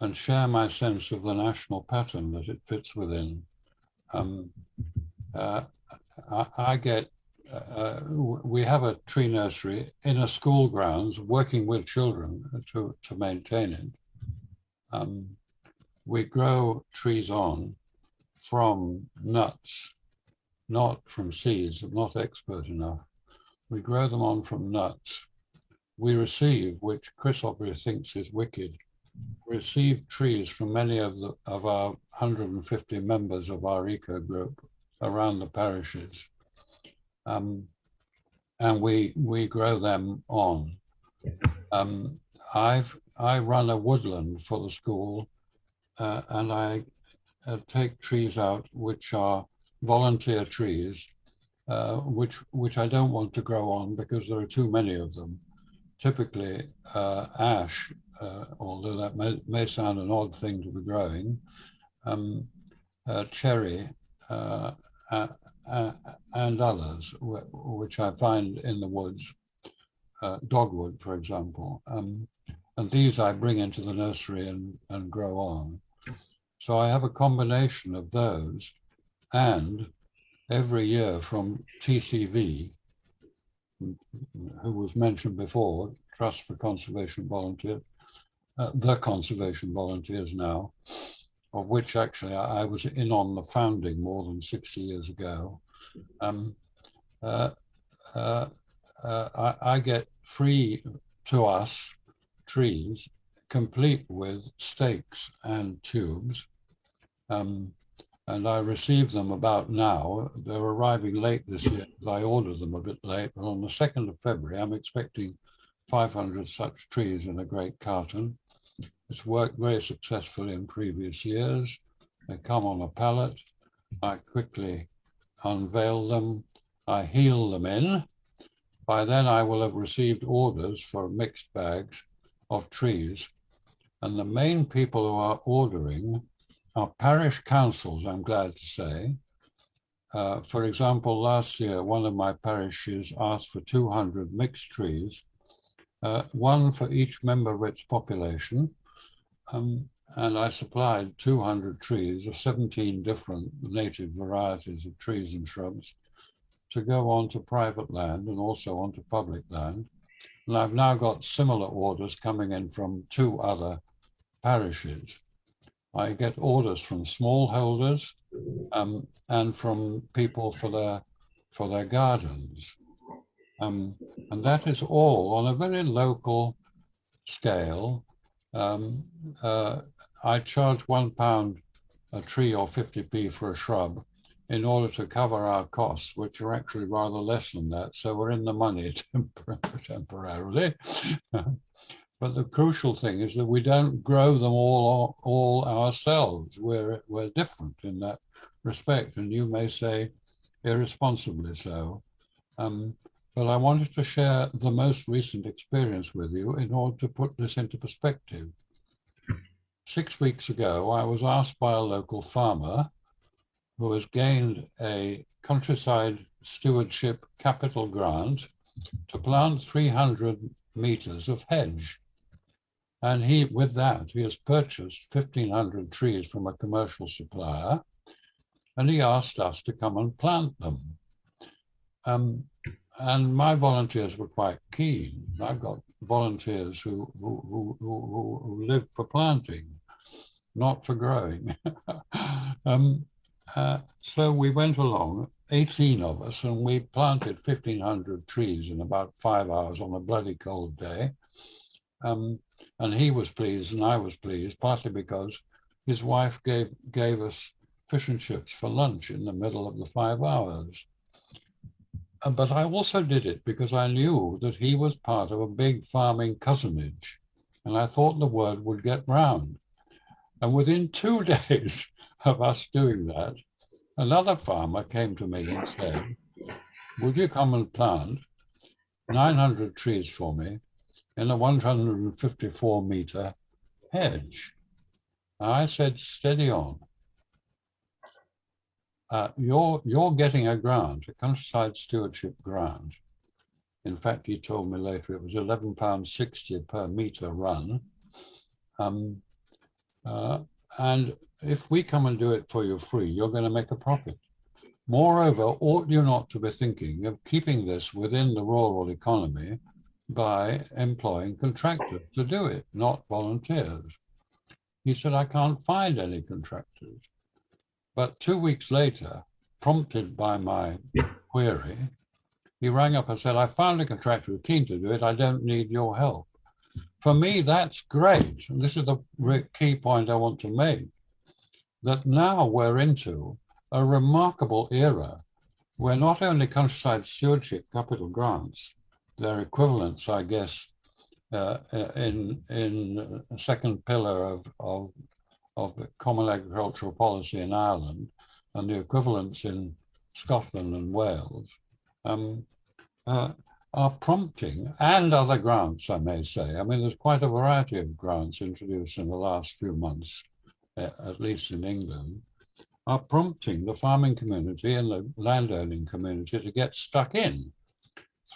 and share my sense of the national pattern that it fits within. We have a tree nursery in a school grounds, working with children to maintain it. We grow trees on from nuts, not from seeds. I'm not expert enough. We grow them on from nuts. We receive, which Chris obviously thinks is wicked, receive trees from many of our 150 members of our eco group around the parishes, and we grow them on. I run a woodland for the school, and I take trees out which are volunteer trees, which I don't want to grow on because there are too many of them. Typically ash, although that may sound an odd thing to be growing, cherry, and others, which I find in the woods, dogwood, for example. And these I bring into the nursery and grow on. So I have a combination of those, and every year from TCV, who was mentioned before, Trust for Conservation Volunteers, the Conservation Volunteers now, of which actually I was in on the founding more than 60 years ago. I get free to us trees, complete with stakes and tubes, and I received them about now. They're arriving late this year because I ordered them a bit late, but on the 2nd of February, I'm expecting 500 such trees in a great carton. It's worked very successfully in previous years. They come on a pallet. I quickly unveil them. I heel them in. By then, I will have received orders for mixed bags of trees. And the main people who are ordering are parish councils, I'm glad to say. For example, last year, one of my parishes asked for 200 mixed trees, one for each member of its population. And I supplied 200 trees of 17 different native varieties of trees and shrubs to go onto private land and also onto public land. And I've now got similar orders coming in from 2 other parishes. I get orders from smallholders and from people for their gardens. And that is all on a very local scale. I charge £1 a tree or 50p for a shrub in order to cover our costs, which are actually rather less than that. So we're in the money temporarily. But the crucial thing is that we don't grow them all ourselves. We're different in that respect, and you may say irresponsibly so. But I wanted to share the most recent experience with you in order to put this into perspective. 6 weeks ago, I was asked by a local farmer who has gained a countryside stewardship capital grant to plant 300 meters of hedge. And with that, he has purchased 1,500 trees from a commercial supplier, and he asked us to come and plant them. And my volunteers were quite keen. I've got volunteers who live for planting, not for growing. So we went along, 18 of us, and we planted 1,500 trees in about 5 hours on a bloody cold day. And he was pleased and I was pleased, partly because his wife gave us fish and chips for lunch in the middle of the 5 hours. But I also did it because I knew that he was part of a big farming cousinage, and I thought the word would get round. And within 2 days of us doing that, another farmer came to me and said, would you come and plant 900 trees for me in a 154-meter hedge? And I said, steady on. You're getting a grant, a countryside stewardship grant. In fact, he told me later it was £11.60 per metre run. And if we come and do it for you free, you're going to make a profit. Moreover, ought you not to be thinking of keeping this within the rural economy by employing contractors to do it, not volunteers? He said, I can't find any contractors. But 2 weeks later, prompted by my query, he rang up and said, I found a contractor who's keen to do it. I don't need your help. For me, that's great. And this is the key point I want to make, that now we're into a remarkable era where not only countryside stewardship capital grants, their equivalents, I guess, in a second pillar of the Common Agricultural Policy in Ireland and the equivalents in Scotland and Wales, are prompting, and other grants, I may say. I mean, there's quite a variety of grants introduced in the last few months, at least in England, are prompting the farming community and the landowning community to get stuck in.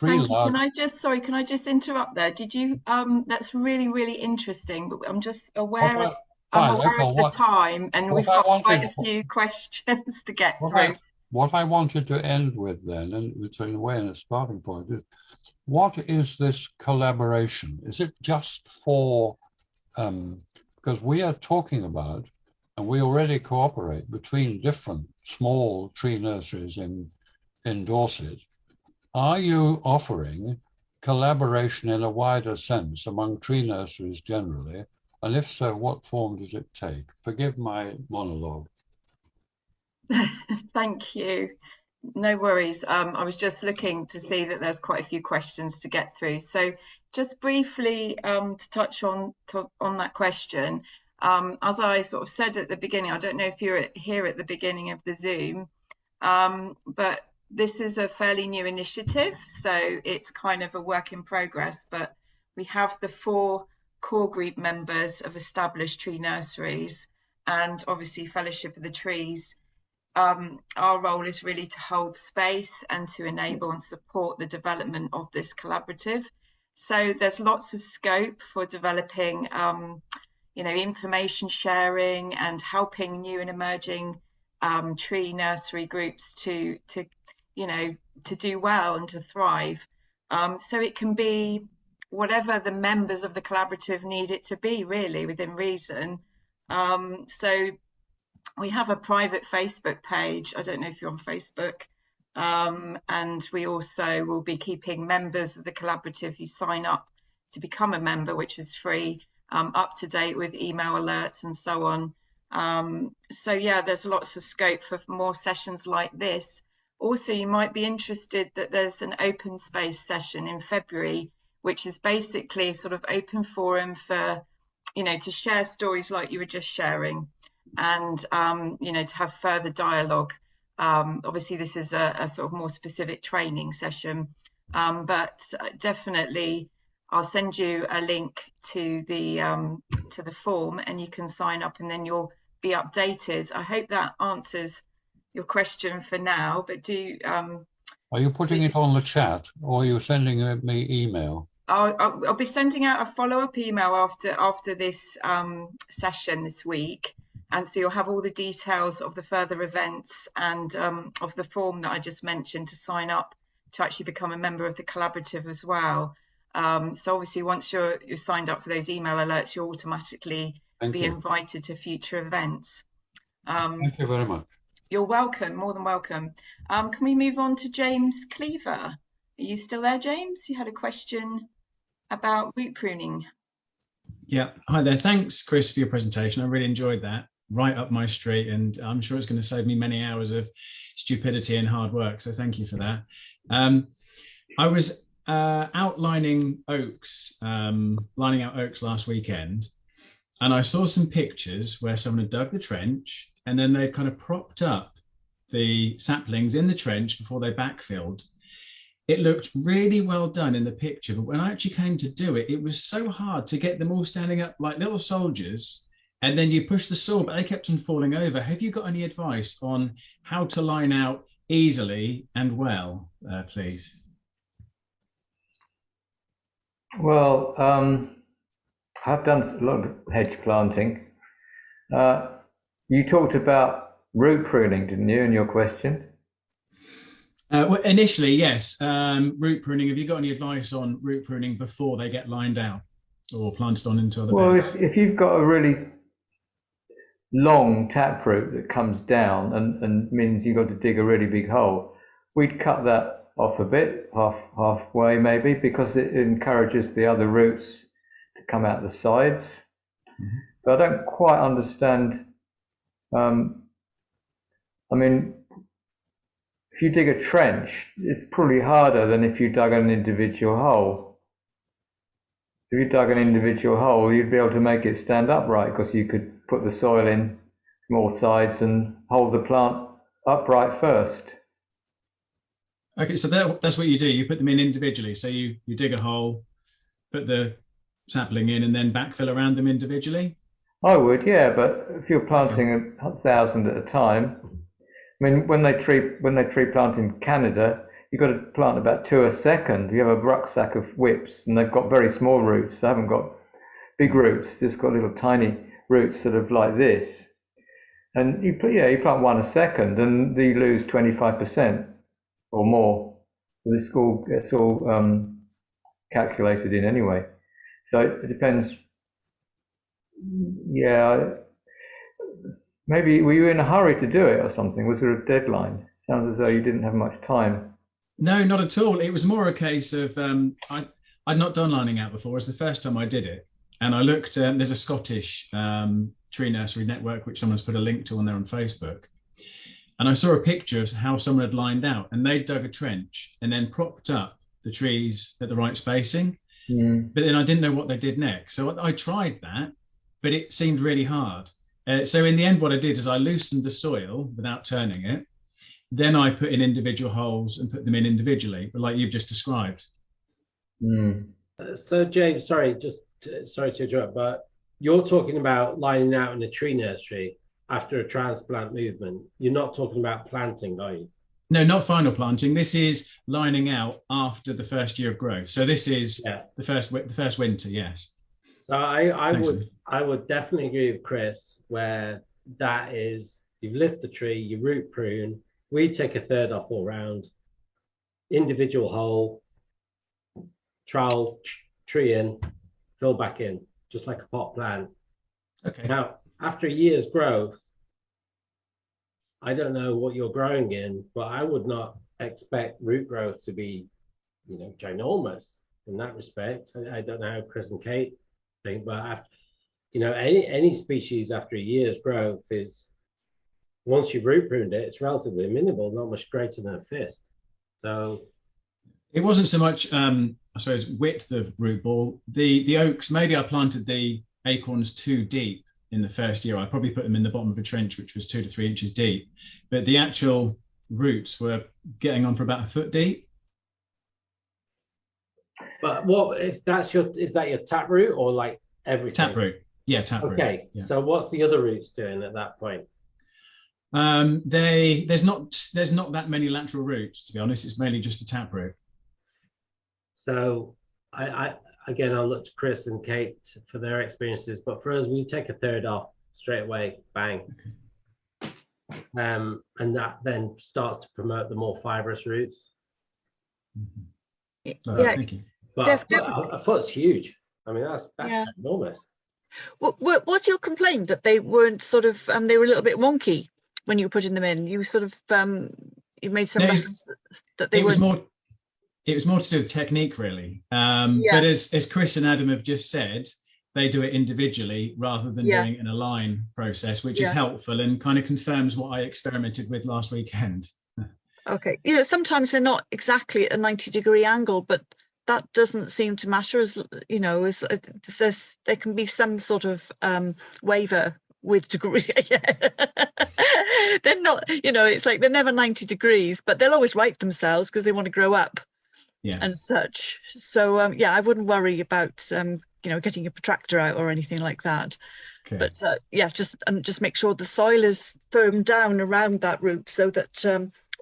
Thank you. Can I just interrupt there? Did you, that's really, really interesting, but I'm just aware of the time, and we've got quite a few questions to get through. What I wanted to end with then, and it's in a way a starting point, is what is this collaboration? Is it just for, because we are talking about, and we already cooperate between different small tree nurseries in Dorset. Are you offering collaboration in a wider sense among tree nurseries generally? And if so, what form does it take? Forgive my monologue. Thank you. No worries. I was just looking to see that there's quite a few questions to get through. So just briefly to touch on that question, as I sort of said at the beginning, I don't know if you're here at the beginning of the Zoom, but this is a fairly new initiative, so it's kind of a work in progress, but we have the 4 core group members of established tree nurseries and obviously Fellowship of the Trees. Our role is really to hold space and to enable and support the development of this collaborative. So there's lots of scope for developing, information sharing and helping new and emerging tree nursery groups to do well and to thrive. So it can be whatever the members of the collaborative need it to be, really, within reason. So we have a private Facebook page. I don't know if you're on Facebook. And we also will be keeping members of the collaborative who sign up to become a member, which is free, up to date with email alerts and so on. So yeah, there's lots of scope for more sessions like this. Also, you might be interested that there's an open space session in February, which is basically a sort of open forum for, to share stories like you were just sharing, and, to have further dialogue. Obviously, this is a sort of more specific training session, but definitely I'll send you a link to the form and you can sign up and then you'll be updated. I hope that answers your question for now, but do... are you putting it on the chat or are you sending me email? I'll be sending out a follow-up email after this session this week, and so you'll have all the details of the further events and of the form that I just mentioned to sign up to actually become a member of the collaborative as well. So obviously once you're signed up for those email alerts, you'll automatically be invited to future events. Thank you very much. You're welcome, more than welcome. Can we move on to James Cleaver? Are you still there, James? You had a question about root pruning. Yeah, hi there. Thanks, Chris, for your presentation. I really enjoyed that. Right up my street, and I'm sure it's going to save me many hours of stupidity and hard work. So thank you for that. I was outlining oaks, lining out oaks last weekend, and I saw some pictures where someone had dug the trench and then they kind of propped up the saplings in the trench before they backfilled. It looked really well done in the picture, but when I actually came to do it, it was so hard to get them all standing up like little soldiers. And then you push the saw, but they kept on falling over. Have you got any advice on how to line out easily and well, please? Well, I've done a lot of hedge planting. You talked about root pruning, didn't you, in your question? Well, initially, yes. Root pruning. Have you got any advice on root pruning before they get lined out or planted on into other beds? Well, if you've got a really long taproot that comes down and means you've got to dig a really big hole, we'd cut that off a bit, halfway maybe, because it encourages the other roots to come out the sides. Mm-hmm. But I don't quite understand. I mean, if you dig a trench, it's probably harder than if you dug an individual hole. If you dug an individual hole, you'd be able to make it stand upright because you could put the soil in from all sides and hold the plant upright first. Okay, so that's what you do. You put them in individually. So you dig a hole, put the sapling in, and then backfill around them individually? I would, yeah, but if you're planting 1,000 at a time, I mean, when they tree plant in Canada, you've got to plant about 2 a second. You have a rucksack of whips, and they've got very small roots. They haven't got big roots. They've got little tiny roots sort of like this. And you plant 1 a second, and you lose 25% or more. It's all calculated in anyway. So it depends. Yeah. Maybe were you in a hurry to do it or something? Was there a deadline? Sounds as though you didn't have much time. No, not at all. It was more a case of I'd not done lining out before. It was the first time I did it. And I looked, there's a Scottish tree nursery network, which someone's put a link to on there on Facebook. And I saw a picture of how someone had lined out, and they dug a trench and then propped up the trees at the right spacing. Mm. But then I didn't know what they did next. So I tried that, but it seemed really hard. So in the end, what I did is I loosened the soil without turning it. Then I put in individual holes and put them in individually, like you've just described. Mm. So James, sorry to interrupt, but you're talking about lining out in a tree nursery after a transplant movement. You're not talking about planting, are you? No, not final planting. This is lining out after the first year of growth. So this is the first winter, yes. So I would definitely agree with Chris, where that is, you lift the tree, you root prune, we take a third off all round, individual hole, trowel, tree in, fill back in, just like a pot plant. Okay. Now, after a year's growth, I don't know what you're growing in, but I would not expect root growth to be, ginormous in that respect. I don't know how Chris and Kate think, but after, any species after a year's growth is, once you've root pruned it, it's relatively minimal, not much greater than a fist. So it wasn't so much, I suppose, width of root ball. The oaks, maybe I planted the acorns too deep in the first year. I probably put them in the bottom of a trench, which was 2 to 3 inches deep, but the actual roots were getting on for about a foot deep. But what if that's is that your tap root or like everything? Tap root, yeah, tap root. Okay, yeah. So what's the other roots doing at that point? There's not that many lateral roots, to be honest. It's mainly just a tap root. So Again, I'll look to Chris and Kate for their experiences, but for us, we take a third off straight away, bang. And that then starts to promote the more fibrous roots. Yeah, thank you. But a foot's huge. I mean, that's enormous. What's your complaint, that they weren't sort of they were a little bit wonky when you were putting them in? You sort of you made some reference that they weren't. It was more to do with technique, really. But as Chris and Adam have just said, they do it individually rather than doing it in a line process, which is helpful and kind of confirms what I experimented with last weekend. Okay, you know, sometimes they're not exactly at a 90-degree angle, but that doesn't seem to matter, as you know, as there can be some sort of waiver with degree. They're not, you know, it's like they're never 90 degrees, but they'll always right themselves because they want to grow up. Yes. And such. So I wouldn't worry about you know, getting a protractor out or anything like that. Okay. But just make sure the soil is firm down around that root so that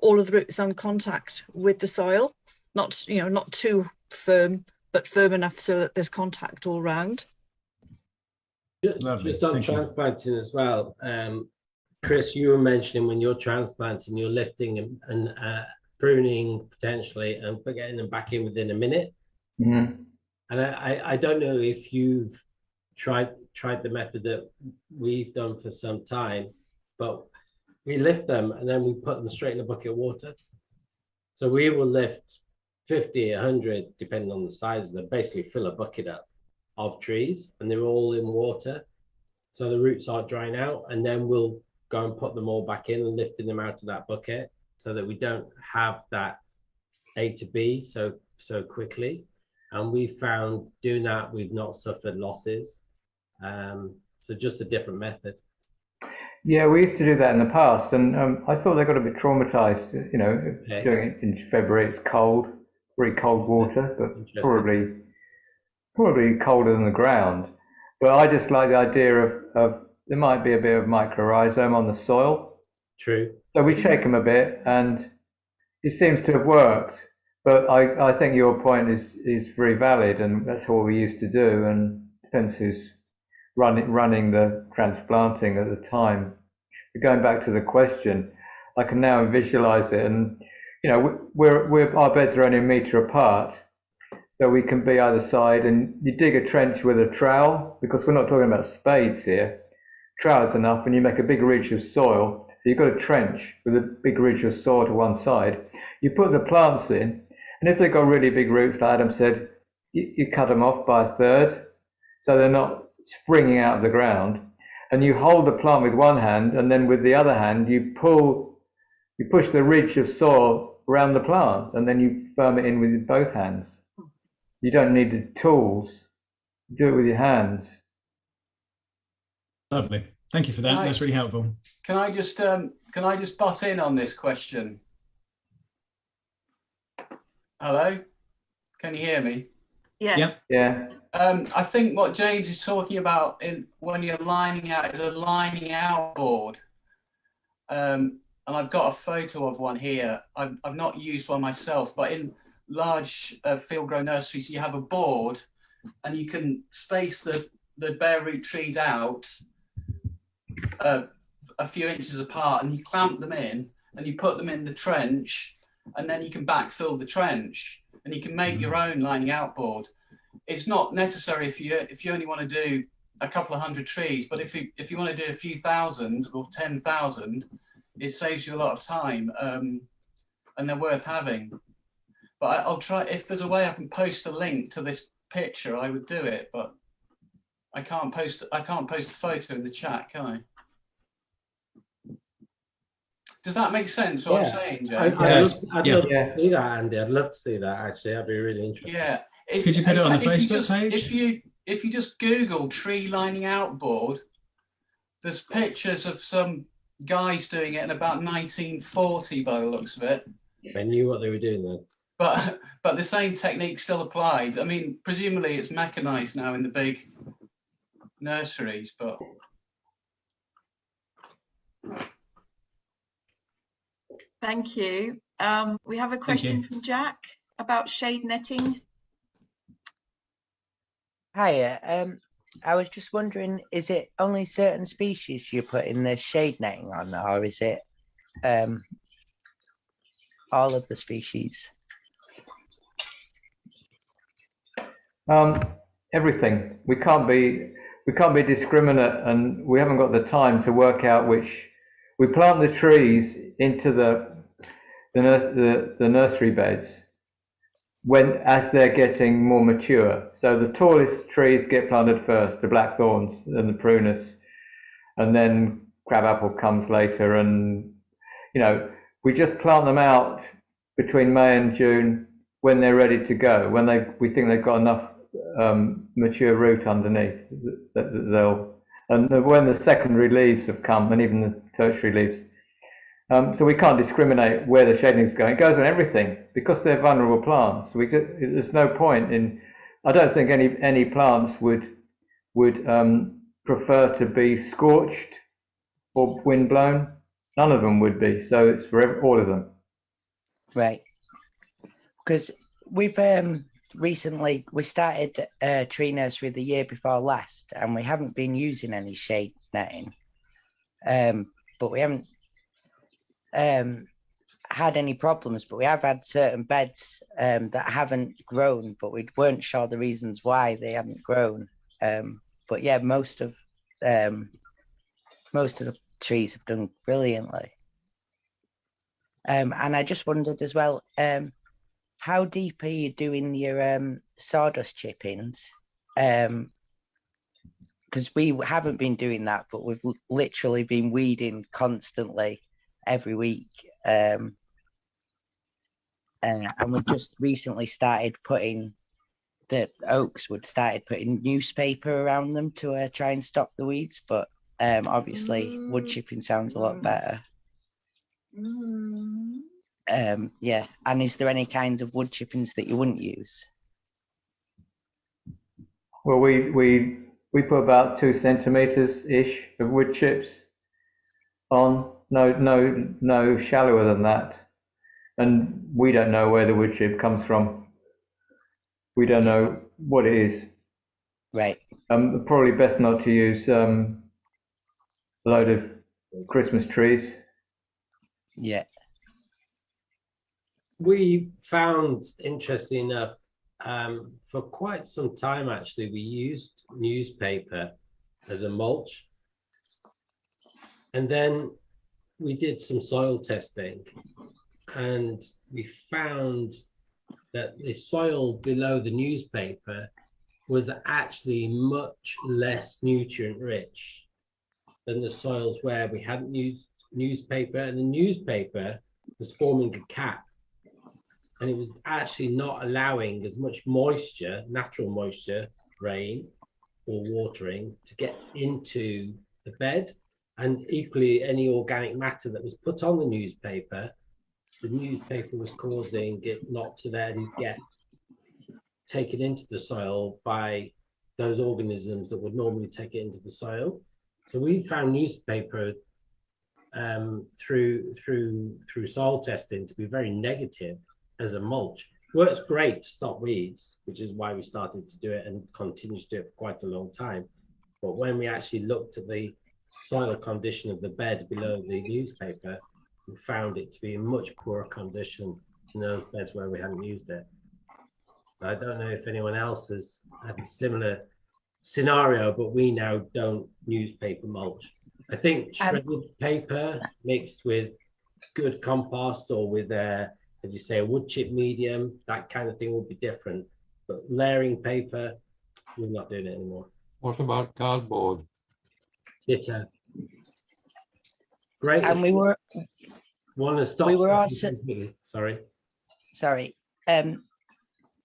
all of the roots are in contact with the soil. Not, you know, not too firm, but firm enough so that there's contact all round. Just on transplanting as well, Chris, you were mentioning when you're transplanting, you're lifting and pruning potentially and getting them back in within a minute. Mm-hmm. And I don't know if you've tried the method that we've done for some time, but we lift them and then we put them straight in a bucket of water. So we will lift 50, 100, depending on the size of them, basically fill a bucket up of trees, and they're all in water. So the roots are drying out, and then we'll go and put them all back in and lifting them out of that bucket so that we don't have that A to B so quickly. And we found doing that, we've not suffered losses. So just a different method. Yeah, we used to do that in the past, and I thought they got a bit traumatized, you know, doing it in February. It's cold, very cold water, but probably colder than the ground. But I just like the idea of there might be a bit of mycorrhizome on the soil. True. So we shake them a bit, and it seems to have worked. But I think your point is very valid, and that's what we used to do. And depends who's running the transplanting at the time. But going back to the question, I can now visualize it, and you know, our beds are only a metre apart, so we can be either side. And you dig a trench with a trowel, because we're not talking about spades here. Trowel's enough, and you make a big ridge of soil. So you've got a trench with a big ridge of soil to one side. You put the plants in. And if they've got really big roots, like Adam said, you cut them off by a third, so they're not springing out of the ground. And you hold the plant with one hand, and then with the other hand, you push the ridge of soil around the plant, and then you firm it in with both hands. You don't need the tools. You do it with your hands. Lovely. Thank you for that. That's really helpful. Can I just butt in on this question? Hello, can you hear me? Yes. Yeah. I think what James is talking about when you're lining out is a lining out board. And I've got a photo of one here. I've not used one myself, but in large field grown nurseries, you have a board and you can space the bare root trees out a few inches apart, and you clamp them in and you put them in the trench, and then you can backfill the trench and you can make your own lining out board. It's not necessary if you only want to do a couple of hundred trees, but if you want to do a few thousand or 10,000, it saves you a lot of time, and they're worth having. But I'll try, if there's a way I can post a link to this picture, I would do it, but I can't post a photo in the chat, can I? Does that make sense, what I'm saying, James? I'd love to see that, Andy. I'd love to see that, actually. That'd be really interesting. Yeah. Could you put it on the Facebook page? If you just Google tree lining out board, there's pictures of some guys doing it in about 1940 by the looks of it. I knew what they were doing then. But the same technique still applies. I mean, presumably it's mechanized now in the big nurseries, but... Thank you. We have a question from Jack about shade netting. Hiya. I was just wondering, is it only certain species you put in the shade netting on, or is it all of the species? Everything. We can't be discriminate, and we haven't got the time to work out which. We plant the trees into the nursery beds as they're getting more mature. So the tallest trees get planted first, the blackthorns and the prunus, and then crabapple comes later. And we just plant them out between May and June when they're ready to go. When we think they've got enough mature root underneath that they'll, and when the secondary leaves have come, and even the tertiary leaves. So we can't discriminate where the shading is going. It goes on everything because they're vulnerable plants. There's no point in. I don't think any plants would prefer to be scorched or windblown. None of them would be. So it's for all of them. Right. Because we've recently we started a tree nursery the year before last, and we haven't been using any shade netting. But we haven't had any problems, but we have had certain beds that haven't grown, but we weren't sure the reasons why they haven't grown. But yeah, most of the trees have done brilliantly. And I just wondered as well, how deep are you doing your sawdust chippings? Because we haven't been doing that, but we've literally been weeding constantly every week. And we just recently started putting putting newspaper around them to try and stop the weeds. But obviously wood chipping sounds a lot better. Yeah. And is there any kind of wood chippings that you wouldn't use? Well, we put about 2 centimeters ish of wood chips on. No shallower than that. And we don't know where the wood chip comes from. We don't know what it is. Right. Probably best not to use a load of Christmas trees. Yeah. We found, interesting enough, for quite some time actually, we used newspaper as a mulch. And then we did some soil testing, and we found that the soil below the newspaper was actually much less nutrient rich than the soils where we hadn't used newspaper, and the newspaper was forming a cap, and it was actually not allowing as much moisture, natural moisture, rain or watering, to get into the bed. And equally, any organic matter that was put on the newspaper was causing it not to then get taken into the soil by those organisms that would normally take it into the soil. So we found newspaper through soil testing to be very negative as a mulch. Works great to stop weeds, which is why we started to do it and continue to do it for quite a long time. But when we actually looked at the soil condition of the bed below the newspaper, we found it to be in much poorer condition in those beds where we hadn't used it. I don't know if anyone else has had a similar scenario, but we now don't newspaper mulch. I think shredded paper mixed with good compost or with as you say, a wood chip medium, that kind of thing would be different. But layering paper, we're not doing it anymore. What about cardboard? Ditto. Great. And we were also sorry.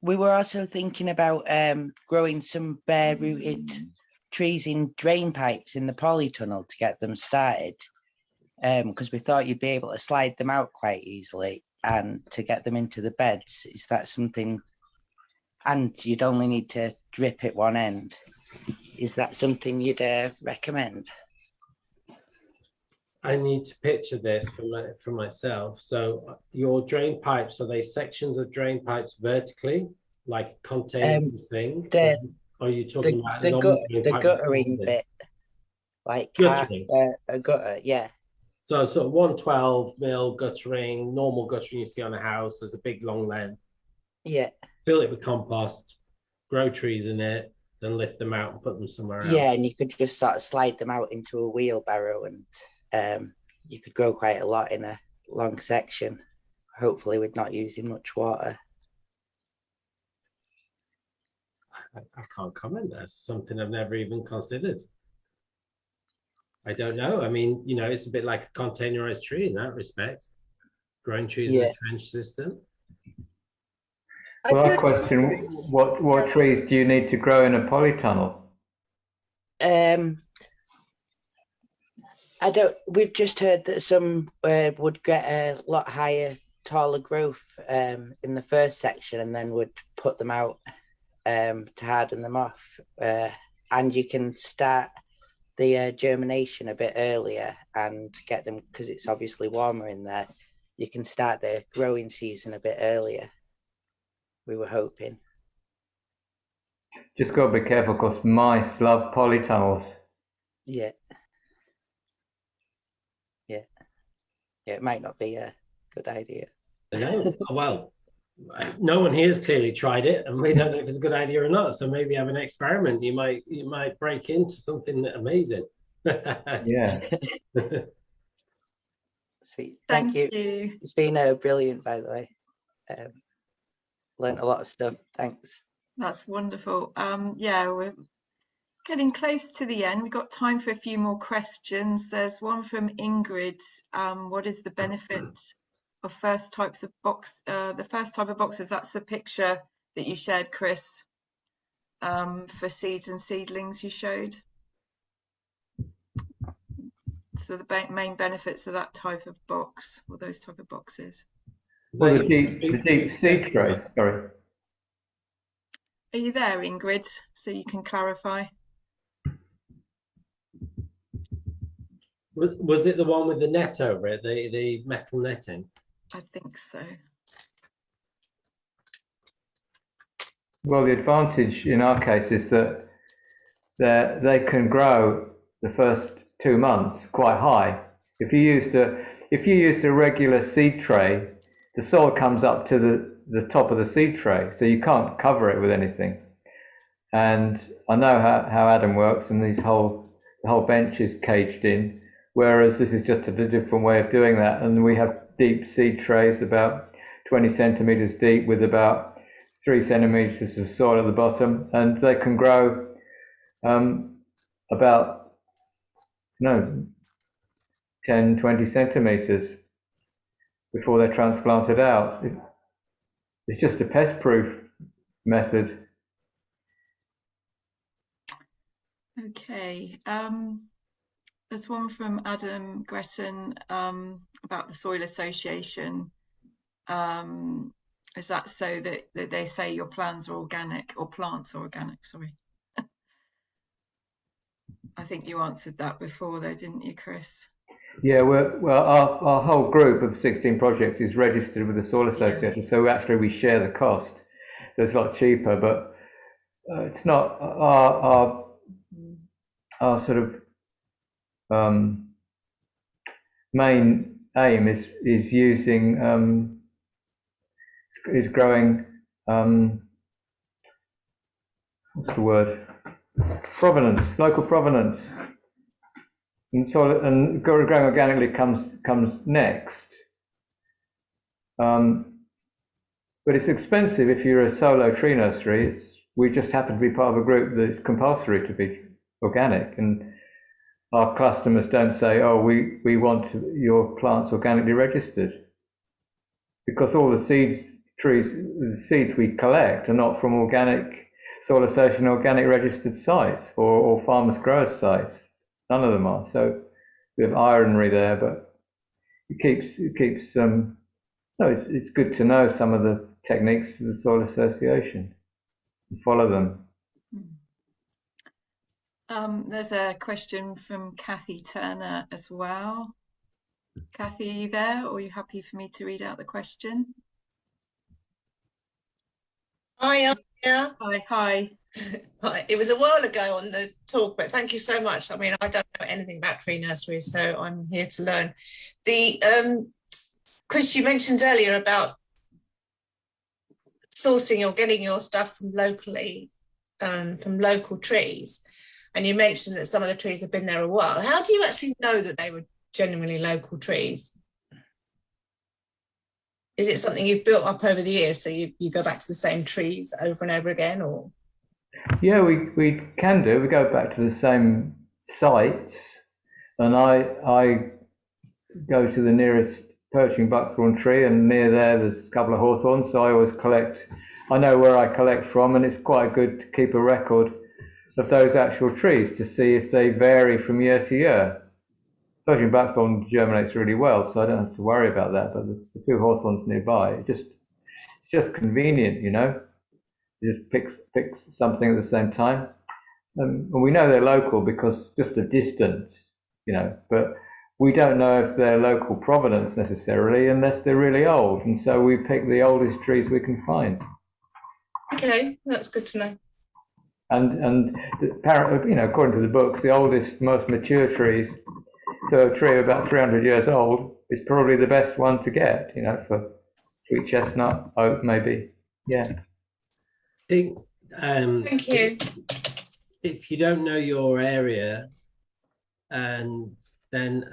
We were also thinking about growing some bare rooted trees in drain pipes in the polytunnel to get them started, because we thought you'd be able to slide them out quite easily and to get them into the beds. Is that something? And you'd only need to drip at one end. Is that something you'd recommend? I need to picture this for myself. So your drain pipes, are they sections of drain pipes vertically, like container thing? Or are you talking about the guttering bit? Like a gutter, yeah. So sort of 112 mm guttering, normal guttering you see on a house. There's a big long length. Yeah. Fill it with compost, grow trees in it, then lift them out and put them somewhere else. Yeah, and you could just sort of slide them out into a wheelbarrow, and you could grow quite a lot in a long section, hopefully with not using much water. I can't comment. That's something I've never even considered. I don't know. I mean, you know, it's a bit like a containerized tree in that respect. Growing trees in a trench system. Well, I question, what trees do you need to grow in a polytunnel? We've just heard that some would get a lot higher, taller growth in the first section, and then would put them out to harden them off. And you can start the germination a bit earlier and get them, because it's obviously warmer in there, you can start the growing season a bit earlier, we were hoping. Just got to be careful because mice love polytunnels. Yeah. Yeah. Yeah, it might not be a good idea. No, well, no one here has clearly tried it, and we don't know if it's a good idea or not. So maybe have an experiment. You might break into something amazing. Yeah. Sweet. Thank you. It's been brilliant, by the way. Learned a lot of stuff. Thanks. That's wonderful. Yeah, we're getting close to the end. We've got time for a few more questions. There's one from Ingrid. What is the benefit of the first type of boxes? That's the picture that you shared, Chris, for seeds and seedlings you showed. So the main benefits of that type of box, or those type of boxes. Well, the deep seed trays, sorry. Are you there, Ingrid, so you can clarify? Was it the one with the net over it, the metal netting? I think so. Well, the advantage in our case is that they can grow the first 2 months quite high. If you used a regular seed tray, the soil comes up to the top of the seed tray, so you can't cover it with anything. And I know how Adam works, and the whole bench is caged in, whereas this is just a different way of doing that. And we have deep seed trays, about 20 centimeters deep, with about 3 centimeters of soil at the bottom, and they can grow about 10, 20 centimeters before they're transplanted out. It's just a pest-proof method. Okay. There's one from Adam Gretton about the soil association. Is that so that they say your plants are organic, or plants are organic? Sorry. I think you answered that before, though, didn't you, Chris? Yeah, well, our whole group of 16 projects is registered with the Soil Association, yeah. So actually we share the cost. So it's a lot cheaper, but it's not our sort of main aim is using is growing what's the word? Provenance, local provenance. And so, and growing organically comes next. But it's expensive if you're a solo tree nursery. We just happen to be part of a group that's compulsory to be organic, and our customers don't say, "Oh, we want your plants organically registered," because all the seeds we collect are not from organic Soil Association organic registered sites or farmers growers sites. None of them are. So we have irony there, but it keeps it's good to know some of the techniques of the Soil Association and follow them. There's a question from Kathy Turner as well. Kathy, are you there, or are you happy for me to read out the question? Hi, I'm here. Hi. It was a while ago on the talk, but thank you so much. I mean, I don't know anything about tree nurseries, so I'm here to learn. Chris, you mentioned earlier about sourcing or getting your stuff from locally, from local trees, and you mentioned that some of the trees have been there a while. How do you actually know that they were genuinely local trees? Is it something you've built up over the years, so you go back to the same trees over and over again, or? Yeah, we can do. We go back to the same sites, and I go to the nearest Purging Buckthorn tree, and near there's a couple of hawthorns, so I always collect. I know where I collect from, and it's quite good to keep a record of those actual trees to see if they vary from year to year. Purging Buckthorn germinates really well, so I don't have to worry about that. But the two hawthorns nearby, it's just convenient, you know. You just pick something at the same time, and we know they're local because just the distance, you know. But we don't know if they're local provenance necessarily unless they're really old, and so we pick the oldest trees we can find. Okay, that's good to know. And you know, according to the books, the oldest, most mature trees, so a tree about 300 years old is probably the best one to get, you know, for sweet chestnut, oak maybe. Yeah. Thank you. If you don't know your area, and then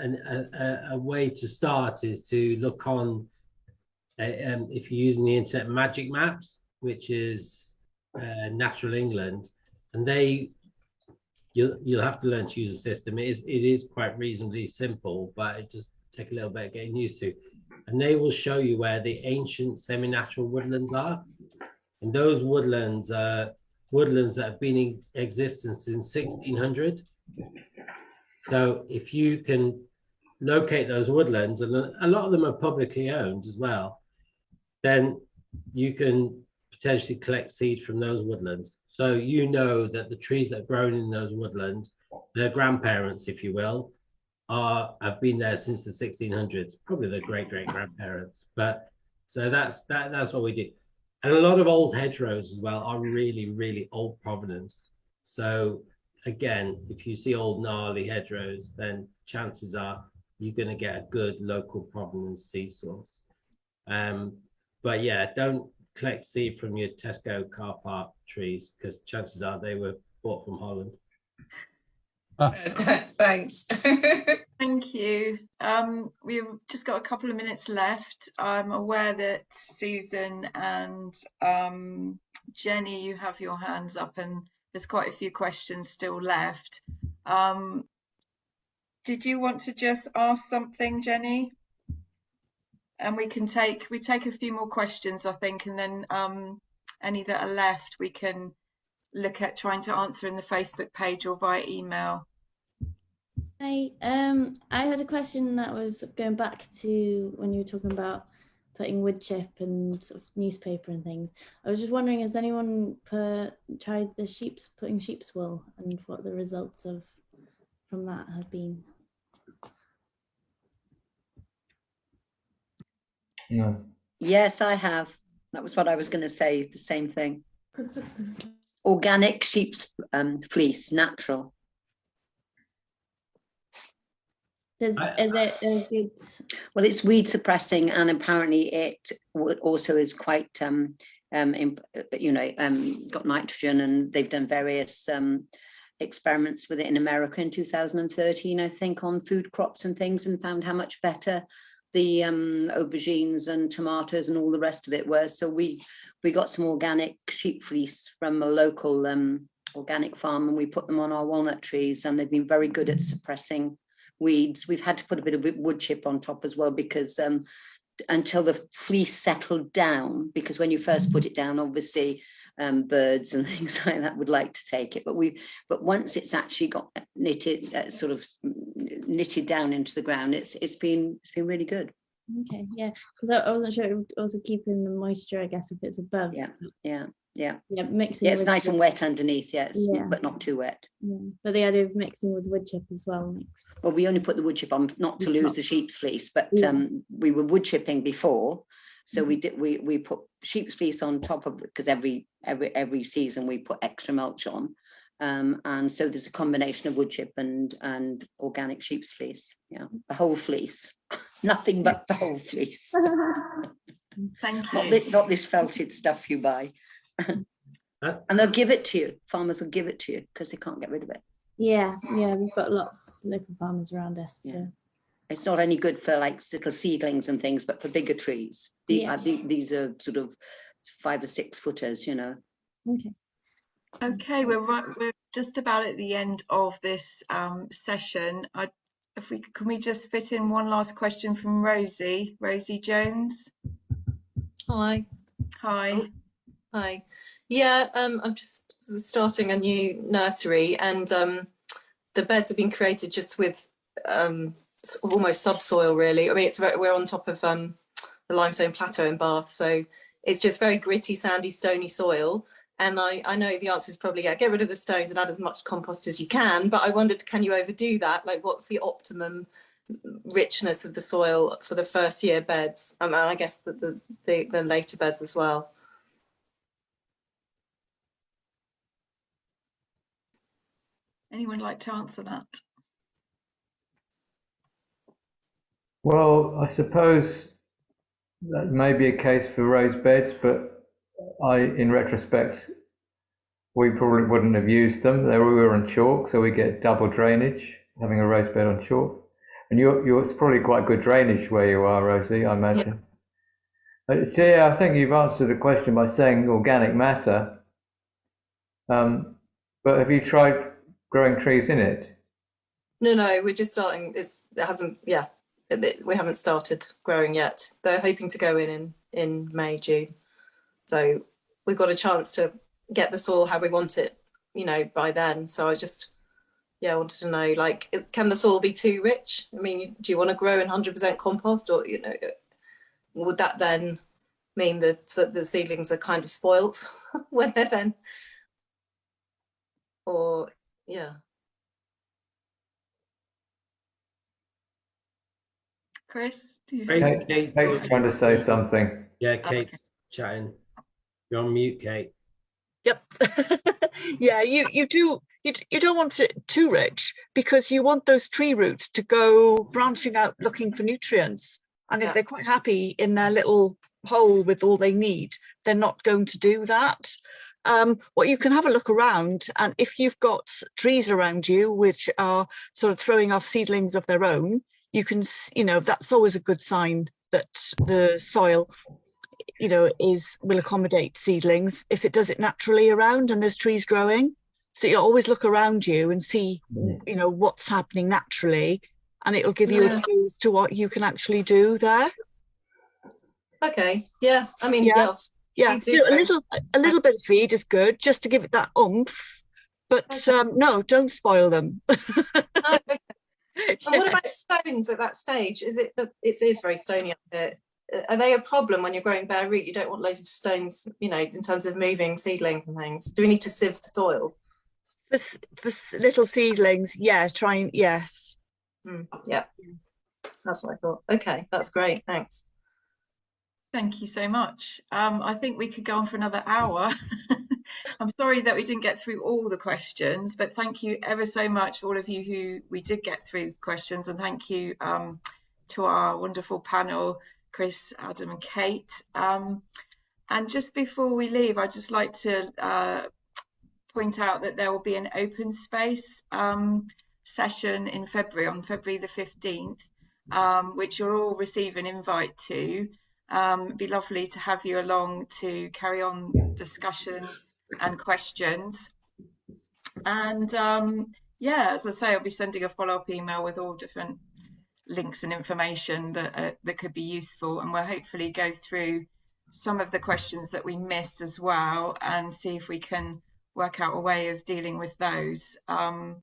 a way to start is to look on, if you're using the internet, Magic Maps, which is Natural England, and you'll have to learn to use the system. It is quite reasonably simple, but it just take a little bit of getting used to. And they will show you where the ancient semi-natural woodlands are. And those woodlands are woodlands that have been in existence since 1600. So if you can locate those woodlands, and a lot of them are publicly owned as well, then you can potentially collect seed from those woodlands. So you know that the trees that have grown in those woodlands, their grandparents, if you will, have been there since the 1600s, probably their great-great-grandparents. But so that's what we do. And a lot of old hedgerows as well are really, really old provenance. So again, if you see old gnarly hedgerows, then chances are you're going to get a good local provenance seed source. But yeah, don't collect seed from your Tesco car park trees, because chances are they were bought from Holland. Thanks. Thank you. We've just got a couple of minutes left. I'm aware that Susan and Jenny, you have your hands up, and there's quite a few questions still left. Did you want to just ask something, Jenny? And we take a few more questions, I think, and then any that are left we can look at trying to answer in the Facebook page or via email. Hi, I had a question that was going back to when you were talking about putting wood chip and sort of newspaper and things. I was just wondering, has anyone tried the putting sheep's wool, and what the results from that have been? No. Yes, I have. That was what I was going to say, the same thing. Organic sheep's fleece, natural. Is it a good? Well, it's weed suppressing, and apparently it also is quite, got nitrogen, and they've done various experiments with it in America in 2013, I think, on food crops and things, and found how much better the aubergines and tomatoes and all the rest of it were. So we got some organic sheep fleece from a local organic farm, and we put them on our walnut trees, and they've been very good at suppressing weeds. We've had to put a bit of wood chip on top as well, because until the fleece settled down, because when you first put it down, obviously birds and things like that would like to take it, but once it's actually got knitted down into the ground, it's been really good. Okay, yeah, because I wasn't sure. It would also keeping the moisture, I guess, if it's above. Yeah, mixing. Yeah, it's nice and wet underneath, but not too wet. Yeah. But the idea of mixing with wood chip as well makes. Well, we only put the wood chip on not to lose the sheep's fleece, but we were wood chipping before, So we put sheep's fleece on top of it, because every season we put extra mulch on. And so there's a combination of wood chip and organic sheep's fleece. Yeah, the whole fleece, nothing but the whole fleece. Thank you. Not this felted stuff you buy. And they'll give it to you. Farmers will give it to you because they can't get rid of it. Yeah, we've got lots of local farmers around us. Yeah. So. It's not only good for like little seedlings and things, but for bigger trees. These are sort of 5 or 6 footers, you know. Okay, we're just about at the end of this session. Can we just fit in one last question from Rosie Jones? Hi. Hi. Oh, hi. Yeah, I'm just starting a new nursery, and the beds have been created just with almost subsoil, really. I mean, we're on top of the limestone plateau in Bath, so it's just very gritty, sandy, stony soil. And I know the answer is probably, get rid of the stones and add as much compost as you can, but I wondered, can you overdo that? Like, what's the optimum richness of the soil for the first year beds? And I guess the later beds as well. Anyone like to answer that? Well, I suppose that may be a case for raised beds, but in retrospect, we probably wouldn't have used them. We were on chalk, so we get double drainage, having a raised bed on chalk. And it's probably quite good drainage where you are, Rosie, I imagine. Yeah, I think you've answered the question by saying organic matter. But have you tried growing trees in it? No, we're just starting. We haven't started growing yet. They're hoping to go in May, June. So we've got a chance to get the soil how we want it, by then. So I just, wanted to know, like, can the soil be too rich? I mean, do you want to grow in 100% compost, or, would that then mean that the seedlings are kind of spoilt when they're then, or, Chris, Kate's trying to say something. Yeah, Kate's chatting. You're on mute, Kate. Yep. Yeah, you don't want it too rich, because you want those tree roots to go branching out looking for nutrients. And if they're quite happy in their little hole with all they need, they're not going to do that. What you can have a look around, and if you've got trees around you which are sort of throwing off seedlings of their own, you can, that's always a good sign that the soil, will accommodate seedlings if it does it naturally around and there's trees growing. So you always look around you and see, what's happening naturally, and it'll give you a clue as to what you can actually do there. Okay. Yeah. I mean, yes. Yeah. A little bit of feed is good, just to give it that oomph. But no, don't spoil them. Okay. And what about stones at that stage? It is very stony up there. Are they a problem when you're growing bare root? You don't want loads of stones, in terms of moving seedlings and things. Do we need to sieve the soil? For little seedlings, yes. Yeah, that's what I thought. Okay, that's great. Thanks. Thank you so much. I think we could go on for another hour. I'm sorry that we didn't get through all the questions, but thank you ever so much, all of you who we did get through questions, and thank you to our wonderful panel, Chris, Adam and Kate. And just before we leave, I'd just like to point out that there will be an open space session in February, on February the 15th, which you'll all receive an invite to. It'd be lovely to have you along to carry on discussion and questions. And as I say, I'll be sending a follow-up email with all different links and information that could be useful, and we'll hopefully go through some of the questions that we missed as well and see if we can work out a way of dealing with those. And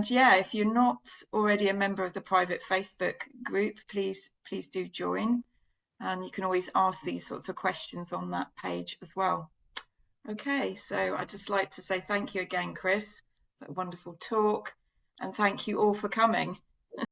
if you're not already a member of the private Facebook group, please do join, and you can always ask these sorts of questions on that page as well. Okay, so I'd just like to say thank you again, Chris, for a wonderful talk, and thank you all for coming.